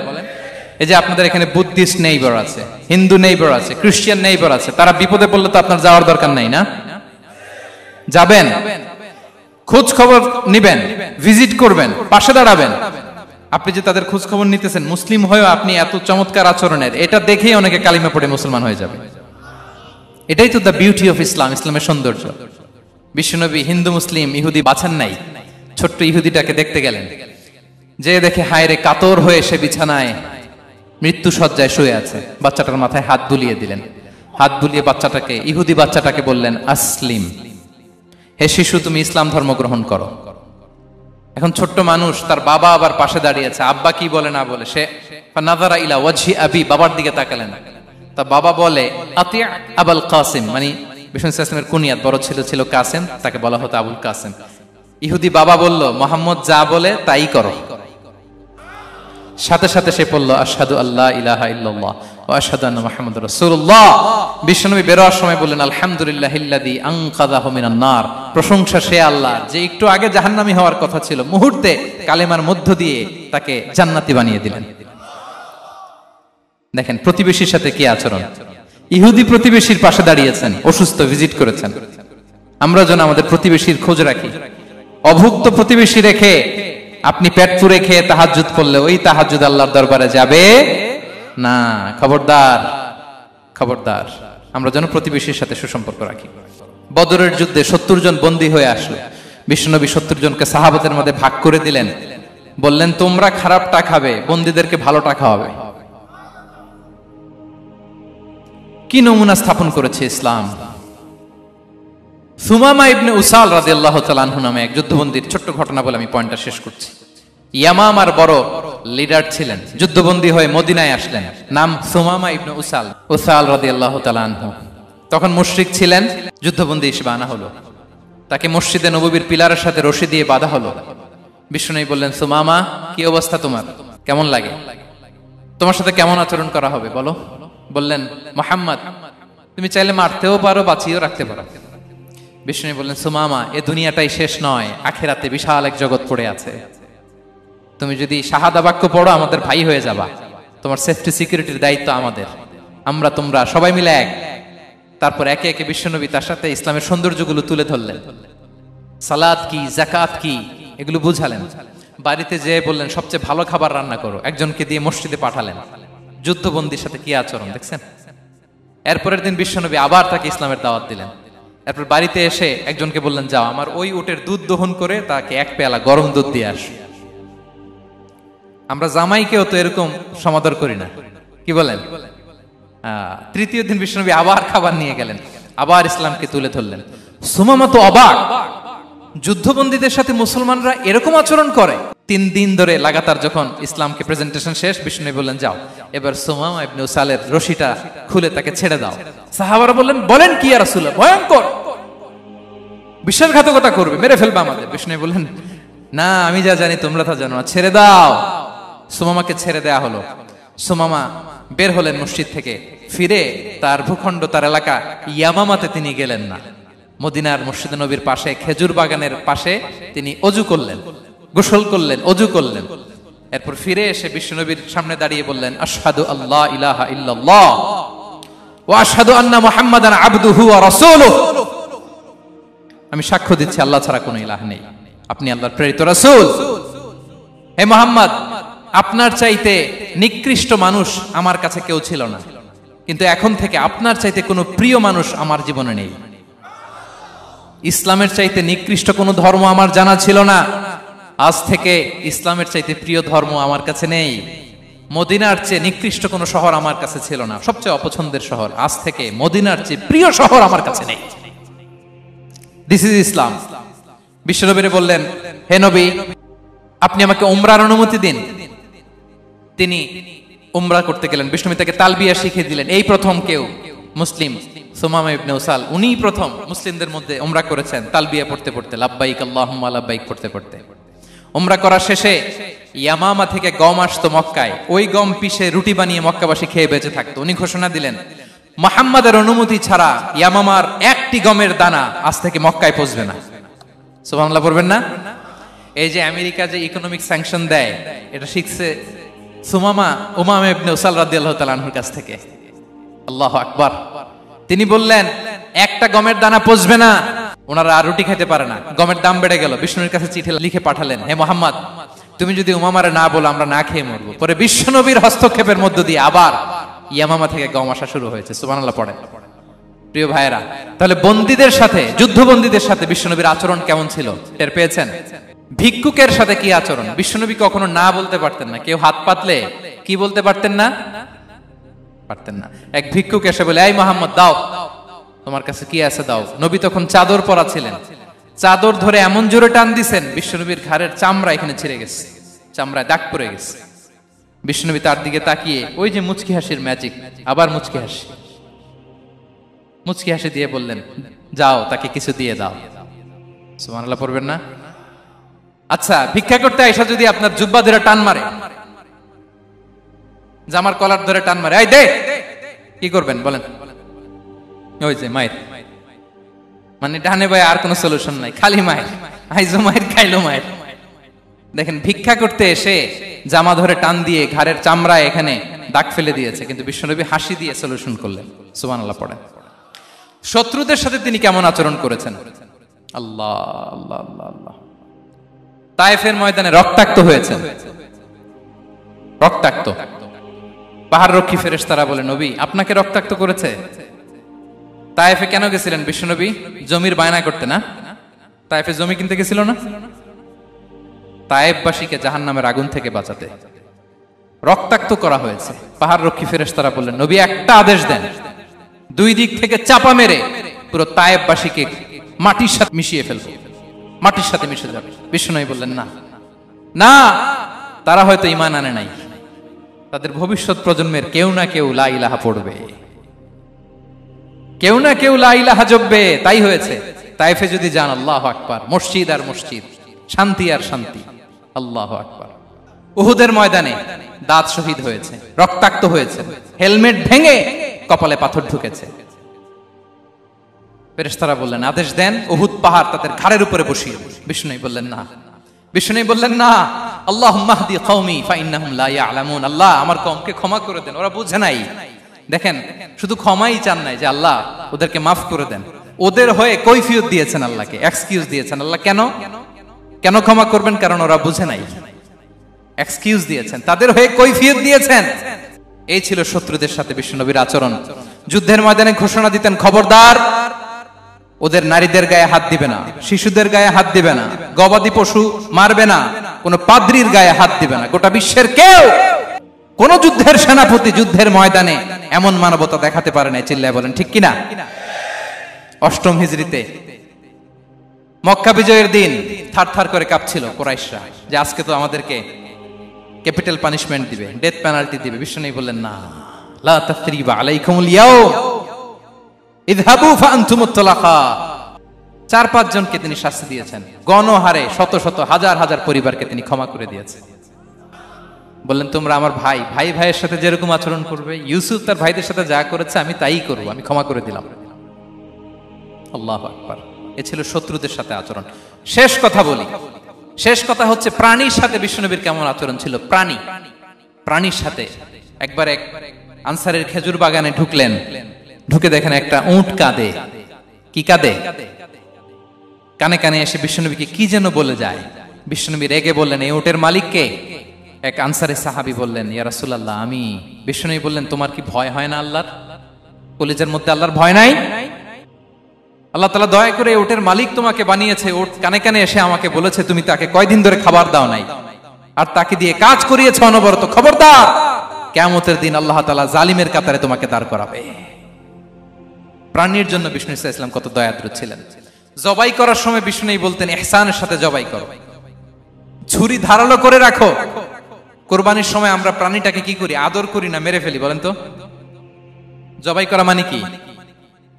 এই যে আপনাদের এখানে বুদ্ধিস্ট নেইবার আছে, হিন্দু নেইবার আছে, খ্রিস্টান নেইবার আছে, তারা বিপদে পড়লে তো আপনার যাওয়ার দরকার নাই, না? যাবেন, খোঁজ খবর নিবেন, ভিজিট করবেন, পাশে দাঁড়াবেন। আপনি যে তাদের খোঁজ খবর নিতেছেন, মুসলিম হয়েও আপনি এত চমৎকার আচরণের, এটা দেখেই অনেকে কালিমা পড়ে মুসলমান হয়ে যাবে। এটাই তো দ্য বিউটি অফ ইসলাম, ইসলামের সৌন্দর্য। বিশ্বনবী হিন্দু মুসলিম ইহুদি বাছান নাই, ছোট্ট ইহুদিটাকে দেখতে গেলেন। যে দেখে হায় রে, কাতর হয়ে সে বিছানায় মৃত্যু শয্যায় শুয়ে আছে। বাচ্চাটার মাথায় হাত বুলিয়ে দিলেন। হাত বুলিয়ে বাচ্চাটাকে, ইহুদি বাচ্চাটাকে বললেন, আসলিম, হে শিশু, তুমি ইসলাম ধর্ম গ্রহণ করো। এখন ছোট্ট মানুষ, তার বাবা আবার পাশে দাঁড়িয়েছে, আব্বা কি বলে না বলে, সে নাযারা ইলা ওয়াজহি আবি, বাবার দিকে তাকালেন। তা বাবা বলে, আতি আবুল কাসিম, মানে বিষ্ণু ইসলামের কুনিয়াত, বড় ছিল ছিল কাসেম, তাকে বলা হতো আবুল কাসেম। ইহুদি বাবা বলল, মোহাম্মদ যা বলে তাই করো। সাথে সাথে সে পড়ল, আশহাদু আল্লা ইলাহা ইল্লাল্লাহ ওয়া আশহাদু আন্না মুহাম্মাদুর রাসূলুল্লাহ। বিশ্বনবী বেরোয়ার সময় বললেন, আলহামদুলিল্লাহিল্লাযী আনকাযাহু মিনান নার, প্রশংসা সে আল্লাহ যে একটু আগে জাহান্নামী হওয়ার কথা ছিল, মুহূর্তে কালেমার মধ্য দিয়ে তাকে জান্নাতি বানিয়ে দিলেন। দেখেন প্রতিবেশীর সাথে কি আচরণ। ইহুদি প্রতিবেশীর পাশে দাঁড়িয়েছেন, অসুস্থ, ভিজিট করেছেন। আমরা যেন আমাদের প্রতিবেশীর খোঁজ রাখি। অভুক্ত প্রতিবেশী রেখে আপনি পেট পুরে খেয়ে তাহাজ্জুদ পড়লে ওই তাহাজ্জুদ আল্লাহর দরবারে যাবে না। খবরদার, খবরদার, আমরা যেন প্রতিবেশীর সাথে সুসম্পর্ক রাখি। বদরের যুদ্ধে 70 জন বন্দী হয়ে আসলো। বিশ্বনবী 70 জনকে সাহাবাদের মধ্যে ভাগ করে দিলেন, বললেন, তোমরা খারাপটা খাবে, বন্দীদেরকে ভালোটা খাওয়াবে। কি নমুনা স্থাপন করেছে ইসলাম। সুমামা ইবনে উসাল রাদিয়াল্লাহু তাআলা আনহু নামে এক যুদ্ধবন্দীর ছোট্ট ঘটনা বলে আমি পয়েন্টটা শেষ করছি। ইয়ামামার বড় লিডার ছিলেন, যুদ্ধবন্দী হয়ে মদিনায় আসলেন। নাম সুমামা ইবনে উসাল রাদিয়াল্লাহু তাআলা আনহু। তখন মুশরিক ছিলেন, যুদ্ধবন্দী হিসেবে আনা হলো। তাকে মসজিদে নববীর পিলারের সাথে রশি দিয়ে বাঁধা হলো। বিষ্ণু বললেন, সুমামা, কি অবস্থা তোমার, কেমন লাগে, তোমার সাথে কেমন আচরণ করা হবে বলো। বললেন, মুহাম্মদ, তুমি চাইলে মারতেও পারো, বাঁচিয়েও রাখতে পারো। বিষ্ণু বললেন, সুমামা, এ দুনিয়াটাই শেষ নয়, আখিরাতে বিশাল এক জগৎ পড়ে আছে। তুমি যদি শাহাদা বাক্য পড়ো, আমাদের ভাই হয়ে যাবা। তোমার সেফটি সিকিউরিটির দায়িত্ব আমাদের। আমরা তোমরা সবাই মিলে এক। তারপর একে একে বিশ্বনবী তার সাথে ইসলামের সৌন্দর্যগুলো তুলে ধরলেন, সালাত কি, জাকাত কি, এগুলো বুঝালেন। বাড়িতে যেয়ে বললেন সবচেয়ে ভালো খাবার রান্না করো, একজনকে দিয়ে মসজিদে পাঠালেন। যুদ্ধবন্দীর সাথে কি আচরণ দেখছেন। এরপরের দিন বিশ্বনবী আবার তাকে ইসলামের দাওয়াত দিলেন। এরপর বাড়িতে এসে একজনকে বললেন, যাও আমার ওই উটের দুধ দহন করে তাকে এক পেয়ালা গরম দুধ দিয়ে আস। আমরা জামাইকেও তো এরকম সমাদর করি না, কি বলেন? তৃতীয় দিন বিশ্বনবী আবার খাবার নিয়ে গেলেন, আবার ইসলামকে তুলে ধরলেন। সুমামা তো অবাক, যুদ্ধবন্দীদের সাথে মুসলমানরা এরকম আচরণ করে। 3 দিন ধরে লাগাতার যখন ইসলামকে প্রেজেন্টেশন শেষ, বিষ্ণু বললেন, যাও এবার সুমামা ইবনে উসালের রশিটা খুলে তাকে ছেড়ে দাও। সাহাবারা বললেন, বলেন কি ইয়া রাসূলুল্লাহ, ভয়ঙ্কর, বিশ্বাসঘাতকতা করবে, মেরে ফেলবে আমাদের। বিষ্ণু বললেন, না, আমি যা জানি তোমরা তা জানো না, ছেড়ে দাও। সুমামাকে ছেড়ে দেয়া হলো। সুমামা বের হলেন মসজিদ থেকে, ফিরে তার ভূখণ্ড, তার এলাকা ইয়ামামাতে তিনি গেলেন না। মদিনার মসজিদে নবীর পাশে খেজুর বাগানের পাশে তিনি অজু করলেন, গোসল করলেন, অজু করলেন। এরপর ফিরে এসে বিশ্বনবীর সামনে দাঁড়িয়ে বললেন, আশহাদু আল্লা ইলাহা ইল্লাল্লাহ ওয়া আশহাদু আন্না মুহাম্মাদান আবদুহু ওয়া রাসূলুহু। আমি সাক্ষ্য দিচ্ছি আল্লাহ ছাড়া কোনো ইলাহ নেই, আপনি আল্লাহর প্রেরিত রাসূল। হে মুহাম্মদ, আপনার চাইতে নিকৃষ্ট মানুষ আমার কাছে কেউ ছিল না, কিন্তু এখন থেকে আপনার চাইতে কোনো প্রিয় মানুষ আমার জীবনে নেই। ইসলামের চাইতে নিকৃষ্ট কোনো ধর্ম আমার জানা ছিল না, আজ থেকে ইসলামের চাইতে প্রিয় ধর্ম আমার কাছে নেই। মদিনার চেয়ে নিকৃষ্ট কোনো শহর আমার কাছে ছিল না, সবচেয়ে অপছন্দের শহর, আজ থেকে মদিনার চেয়ে প্রিয় শহর আমার কাছে নেই। দিস ইজ ইসলাম। বিশ্বনবী বললেন, হে নবী, আপনি আমাকে উমরার অনুমতি দিন। তিনি উমরা করতে গেলেন। বিষ্ণু তাকে তালবিয়া শিখিয়ে দিলেন। এই প্রথম কেউ মুসলিম, সুমামা ইবনে উসাল, উনিই প্রথম মুসলিমদের মধ্যে উমরা করেছেন তালবিয়া পড়তে পড়তে, লাব্বাইক আল্লাহুম্মা লাব্বাইক পড়তে পড়তে। উমরা করা শেষে ইয়ামামা থেকে গম আসতো মক্কায়, ওই গম পিষে রুটি বানিয়ে মক্কাবাসী খেয়ে বেঁচে থাকতো। উনি ঘোষণা দিলেন, মুহাম্মাদের অনুমতি ছাড়া ইয়ামামার একটি গমের দানা আজ থেকে মক্কায় পৌঁছবে না। সুবহানাল্লাহ পড়বেন না? এই যে আমেরিকা যে ইকোনমিক স্যাংশন দেয়, এটা শিখছে সুমামা উমামা ইবনে উসাল রাদিয়াল্লাহু তাআলা আনহুর কাছ থেকে। আল্লাহু আকবার। তিনি বললেন, একটা গমের দানা পচবে না, ওনারা আর রুটি খেতে পারে না। গমের দাম বেড়ে গেল। বিষ্ণুর কাছে চিঠি লিখে পাঠালেন, হে মুহাম্মদ, তুমি যদি উমামারে না বলো আমরা না খেয়ে মরবো। পরে বিশ্বনবীর হস্তক্ষেপের মধ্য দিয়ে আবার ইয়ামামা থেকে গম আসা শুরু হয়েছে। সুবহানাল্লাহ পড়েন। প্রিয় ভাইয়েরা, তাহলে বন্দীদের সাথে, যুদ্ধবন্দীদের সাথে বিশ্বনবীর আচরণ কেমন ছিল টের পেয়েছেন? ভিক্ষুকের সাথে কি আচরণ? বিশ্বনবী কখনো না বলতে পারতেন না। কেউ হাত পাতলে কি বলতে পারতেন না? পারতেন না। এক ভিক্ষুক এসে বলে, এই মুহাম্মদ, দাও, তোমার কাছে কি আছে দাও। নবী তখন চাদর পরা ছিলেন। চাদর ধরে এমন জোরে টান দিছেন, বিশ্বনবীর ঘাড়ের চামড়া এখানে ছিঁড়ে গেছে, চামড়ায় দাগ পড়ে গেছে। বিশ্বনবী তার দিকে তাকিয়ে, ওই যে মুচকি হাসির ম্যাজিক, আবার মুচকি হাসি, মুচকি হাসি দিয়ে বললেন, যাও তাকে কিছু দিয়ে দাও। সুবহানাল্লাহ পড়বেন না? আচ্ছা, ভিক্ষা করতে আইসা যদি আপনার জুব্বা ধরে টান মারে, জামার কলার ধরে টান মারে, এই দে, কি করবেন বলেন? ওই যে মায়ের, মানে ডানে ভাই আর কোনো সলিউশন নাই, খালি মায়ের, আইজো মায়ের, খাইলো মায়ের। দেখেন, ভিক্ষা করতে এসে জামা ধরে টান দিয়ে ঘাড়ের চামড়ায় এখানে দাগ ফেলে দিয়েছে, কিন্তু বিশ্বনবী হাসি দিয়ে সলিউশন করলেন। সুবহানাল্লাহ পড়েন। শত্রুদের সাথে তিনি কেমন আচরণ করেছেন? আল্লাহ আল্লাহ আল্লাহ আল্লাহ। তায়েফের ময়দানে রক্তাক্ত হয়েছে, রক্তাক্ত। পাহাড় রক্ষী ফেরেশতারা বলে, নবী আপনাকে রক্তাক্ত করেছে? তায়েফে কেন গেছিলেন বিশ্বনবী? জমির বায়না করতে না? তায়েফে জমি কিনতে গেছিল না? তায়েফবাসীকে জাহান্নামের আগুন থেকে বাঁচাতে রক্তাক্ত করা হয়েছে। পাহাড় রক্ষী ফেরেশতারা বললেন, নবী একটা আদেশ দেন, দুই দিক থেকে চাপা মেরে পুরো তায়েফবাসীকে মাটির সাথে মিশিয়ে ফেলবো, মাটির সাথে মিশে যাবে। বিশ্বনবী বললেন, না না, তারা হয়তো ঈমান আনে নাই, তাদের ভবিষ্যৎ প্রজন্মের কেউ না কেউ লা ইলাহা পড়বে, কেউ না কেউ লা ইলাহা জপবে। তাই হয়েছে। তায়েফে যদি যান, আল্লাহু আকবার, মসজিদ আর মসজিদ, শান্তি আর শান্তি। আল্লাহু আকবার। উহুদের ময়দানে দাঁত শহীদ হয়েছে, রক্তাক্ত হয়েছে, হেলমেট ভেঙে কপালে পাথর ঢুকেছে। ফেরেশতারা বললেন, আদেশ দেন উহুদ পাহাড় তাদের ঘাড়ের উপরে বসিয়ে। বিষ্ণু বললেন, না। বিষ্ণু বললেন, না, আল্লাহুম্মা হদি কওমি ফাইন্নাহুম লা ইয়ালামুন। আল্লাহ আমার কওমকে ক্ষমা করে দেন, ওরা বুঝে নাই। দেখেন, শুধু ক্ষমাই চান নাই যে আল্লাহ ওদেরকে মাফ করে দেন, ওদের হয়ে কৈফিয়ত দিয়েছেন আল্লাহকে, এক্সকিউজ দিয়েছেন। আল্লাহ কেন কেন ক্ষমা করবেন? কারণ ওরা বুঝে নাই। এক্সকিউজ দিয়েছেন, তাদের হয়ে কৈফিয়ত দিয়েছেন। এই ছিল শত্রুদের সাথে বিশ্বনবীর আচরণ। যুদ্ধের ময়দানে ঘোষণা দিতেন, খবরদার, ওদের নারীদের গায়ে হাত দিবে না, শিশুদের গায়ে হাত দিবে না, গবাদি পশু মারবে না, কোন পাদ্রীর গায়ে হাত দিবে না। গোটা বিশ্বের কেউ, কোন যুদ্ধের সেনাপতি যুদ্ধের ময়দানে এমন মানবতা দেখাতে পারে না। চিল্লায় বলেন ঠিক কিনা? অষ্টম হিজরিতে মক্কা বিজয়ের দিন থারথার করে কাঁপছিল কুরাইশরা যে আজকে তো আমাদেরকে ক্যাপিটাল পানিশমেন্ট দিবে, ডেথ পেনাল্টি দিবে। বিশ্বনবী বললেন, না, লা তাসরিবা আলাইকুমুল ইয়াউম ইযহাবু ফাআনতুমুত তালাকা। 4-5 জনকে তিনি শাস্তি দিয়েছেন, গণহারে শত শত হাজার হাজার পরিবারকে তিনি ক্ষমা করে দিয়েছেন। বললেন, তোমরা আমার ভাই, ভাই ভাইয়ের সাথে যেরকম আচরণ করবে, ইউসুফ তার ভাইদের সাথে যা করেছে আমি তাই করব, আমি ক্ষমা করে দিলাম। আল্লাহু আকবার। এ ছিল শত্রুদের সাথে আচরণ। শেষ কথা বলি, শেষ কথা হচ্ছে প্রাণীর সাথে বিশ্বনবীর কেমন আচরণ ছিল। প্রাণীর সাথে একবার এক আনসারের খেজুর বাগানে ঢুকলেন, ঢুকে দেখেন একটা উট কাঁদে। কি কাঁদে? কানে কানে এসে বিশ্বনবীকে কি যেন বলে যায়। বিশ্বনবী রেগে বললেন, এই উটের মালিক কে? এক আনসারের সাহাবী বললেন, ইয়া রাসূলুল্লাহ, আমি। বিশ্বনবী বললেন, তোমার কি ভয় হয় না আল্লাহর? কলিজার মধ্যে আল্লাহর ভয় নাই? আল্লাহ তাআলা দয়া করে উটের মালিক তোমাকে বানিয়েছে, উট কানে কানে এসে আমাকে বলেছে তুমি তাকে কয়দিন ধরে খাবার দাও নাই, আর তাকে দিয়ে কাজ করিয়েছে অনবরত। খবরদার, কিয়ামতের দিন আল্লাহ তাআলা জালিমের কাতারে তোমাকে দাঁড় করাবে। প্রাণীর জন্য বিষ্ণু ইসা ইসলাম কত দয়াদ্র ছিলেন। জবাই করার সময় বিষ্ণু বলতেন, ইহসানের সাথে জবাই করো, ছুরি ধারালো করে রাখো। কোরবানির সময় আমরা প্রাণীটাকে কি করি? আদর করি না মেরে ফেলি? বলেন তো, জবাই করা মানে কি?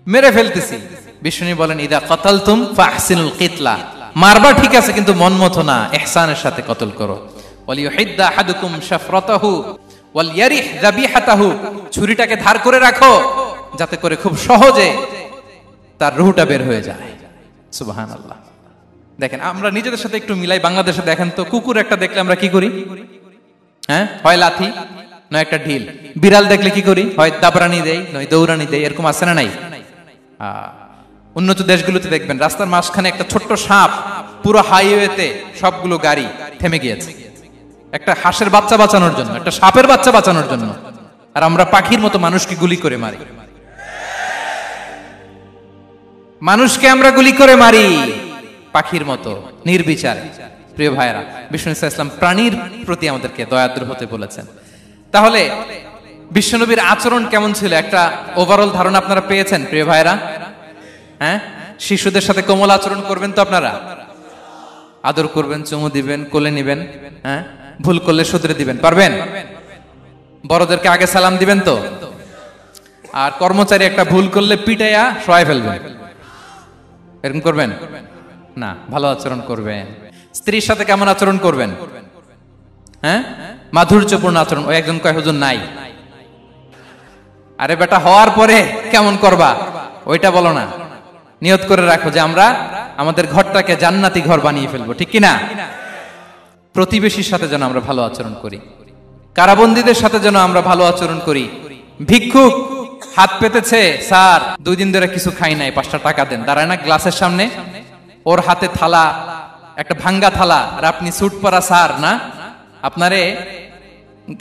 মেরে ফেলতেছি। বিষ্ণু বলেন, ইদা কাতালতুম ফাহসিনুল কিতলা, মারবা ঠিক আছে কিন্তু মন মতো না, ইহসানের সাথে কতল করো। ওয়ালিয়ুহিদ্দা আহাদুকুম শাফরাতাহু ওয়ালইয়ারিহ যাবিহাতাহু, ছুরিটাকে ধার করে রাখো যাতে করে খুব সহজে তার রূহটা বের হয়ে যায়। সুবহানাল্লাহ। দেখেন, আমরা নিজেদের সাথে একটু মিলাই। বাংলাদেশে দেখেন তো, কুকুর একটা দেখলে আমরা কি করি? হ্যাঁ, হয় লাথি নয় একটা ঢিল। বিড়াল দেখলে কি করি? হয় দাবরানি দেয় নয় দৌড়ানি দেয়। এরকম আছে না নাই? উন্নত দেশগুলোতে দেখবেন রাস্তার মাঝখানে একটা ছোট্ট সাপ, পুরো হাইওয়েতে সবগুলো গাড়ি থেমে গিয়েছে একটা হাঁসের বাচ্চা বাঁচানোর জন্য, একটা সাপের বাচ্চা বাঁচানোর জন্য। আর আমরা পাখির মতো মানুষকে গুলি করে মারি। মানুষকে আমরা গুলি করে মারি পাখির মতো নির্বিচারে। প্রিয় ভাইরা, বিষ্ণু ইসলাম প্রাণীর প্রতি আমাদেরকে দয়াদ্র হতে বলেছেন। তাহলে বিশ্বনবীর আচরণ কেমন ছিল একটা ওভারঅল ধারণা আপনারা পেয়েছেন প্রিয় ভাইরা? হ্যাঁ, শিশুদের সাথে কোমল আচরণ করবেন তো আপনারা? আদর করবেন, চুমু দিবেন, কোলে নিবেন, হ্যাঁ, ভুল করলে শুধরে দিবেন, পারবেন? বড়দেরকে আগে সালাম দিবেন তো? আর কর্মচারী একটা ভুল করলে পিটাইয়া শোয়াই ফেলবেন, এরকম করবেন না? ভালো আচরণ করবেন। স্ত্রীর সাথে কেমন আচরণ করবেন? হ্যাঁ, মাধুর্যপূর্ণ আচরণ। ওই একজন কয়, হুজুর নাই। আরে বেটা, হওয়ার পরে কেমন করবা ওইটা বলো না। নিয়ত করে রাখো যে আমরা আমাদের ঘরটাকে জান্নাতি ঘর বানিয়ে ফেলবো, ঠিক কিনা? প্রতিবেশীর সাথে যেন আমরা ভালো আচরণ করি, কারাবন্দীদের সাথে যেন আমরা ভালো আচরণ করি। ভিক্ষুক হাত পেতেছে, স্যার 2 দিন ধরে কিছু খাই নাই, 5টা টাকা দেন। দাঁড়ায় না গ্লাসের সামনে, ওর হাতে থালা, একটা ভাঙ্গা থালা, আর আপনি স্যুট পরা স্যার না, আপনারে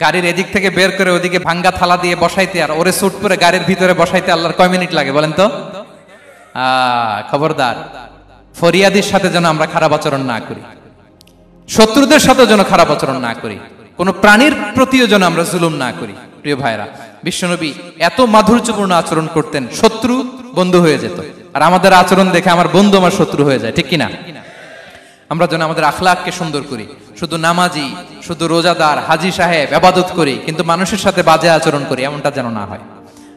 গাড়ির এদিক থেকে বের করে ওদিকে ভাঙ্গা থালা দিয়ে বসাইতে আর ওরে স্যুট পরে গাড়ির ভিতরে বসাইতে আল্লাহর কয় মিনিট লাগে বলেন তো? খবরদার, ফরিয়াদির সাথে যেন আমরা খারাপ আচরণ না করি, শত্রুদের সাথে যেন খারাপ আচরণ না করি, কোন প্রাণীর প্রতিও যেন আমরা জুলুম না করি। প্রিয় ভাইরা, বিশ্বনবী এত মাধুর্যপূর্ণ আচরণ করতেন, শত্রু বন্ধু হয়ে যেত। আর আমাদের আচরণ দেখে আমার বন্ধু আমার শত্রু হয়ে যায়, ঠিক কিনা? আমরা যেন আমাদের আখলাককে সুন্দর করি। শুধু নামাজি, শুধু রোজাদার, হাজি সাহেব ইবাদত করি কিন্তু মানুষের সাথে বাজে আচরণ করি, এমনটা যেন না হয়।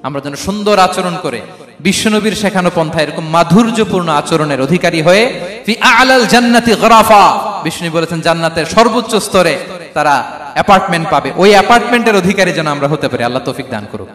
আমরা যেন সুন্দর আচরণ করে বিশ্বনবীর শেখানো পন্থা এরকম মাধুর্যপূর্ণ আচরণের অধিকারী হয়ে ফি আ'লাল জান্নাতি গরাফা, বিষ্ণু বলেছেন জান্নাতের সর্বোচ্চ স্তরে তারা অ্যাপার্টমেন্ট পাবে। ওই অ্যাপার্টমেন্টের অধিকারী যেন আমরা হতে পারি। আল্লাহ তৌফিক দান করুক।